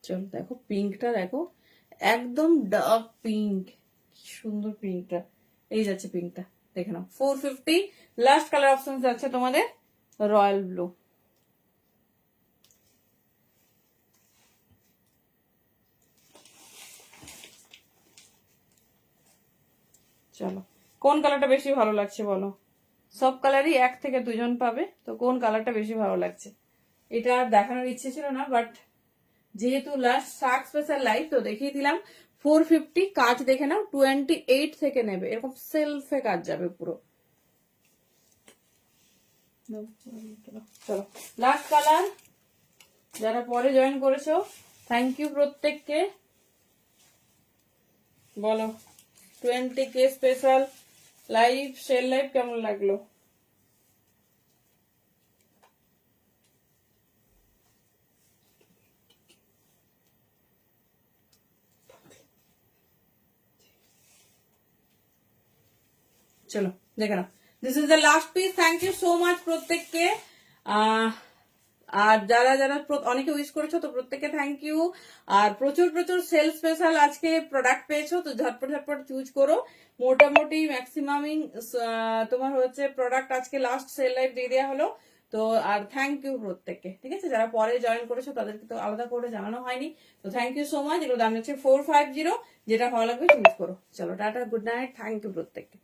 চলো দেখো পিঙ্কটা, দেখো একদম ডার্ক পিঙ্ক, সুন্দর পিঙ্কটা। এই যাচ্ছে পিঙ্কটা, দেখে নাও 450। লাস্ট কালার অপশন যাচ্ছে তোমাদের রয়্যাল ব্লু। চলো কোন কালারটা বেশি ভালো লাগছে বলো? সব কালারই 1 থেকে 2 জন পাবে, তো কোন কালারটা বেশি ভালো লাগছে? এটা আর দেখানোর ইচ্ছে ছিল না, বাট যেহেতু লাস্ট শার্ক স্পেশাল লাইভ তো দেখিয়ে দিলাম। 450 কাজ দেখে নাও, 28 থেকে নেবে, এরকম সেলফে কাজ যাবে পুরো। চলো লাস্ট কালার, যারা পরে জয়েন করেছো থ্যাংক ইউ প্রত্যেককে। বলো 20K special live, sell live কেমন লাগলো? চলো দেখে নাও, this is the last piece. Thank you so much প্রত্যেককে। আর যারা যারা অনেকে উইশ করেছো, তো প্রত্যেককে থ্যাংক ইউ। আর প্রচুর প্রচুর সেল স্পেশাল আজকে প্রোডাক্ট পেয়েছো, তো ঝটপট ঝটপট চুজ করো। মোটামুটি ম্যাক্সিমামই তোমার হচ্ছে প্রোডাক্ট আজকে লাস্ট সেল লাইভ দিয়ে দেওয়া হলো। তো আর থ্যাংক ইউ প্রত্যেককে, ঠিক আছে। যারা পরে জয়েন করেছো তাদেরকে তো আলাদা করে জানানো হয়নি, তো থ্যাংক ইউ সো মাচ। এগুলো দাম হচ্ছে 450, যেটা ভালো লাগবে চুজ করো। চলো টাটা, গুড নাইট, থ্যাংক ইউ প্রত্যেককে।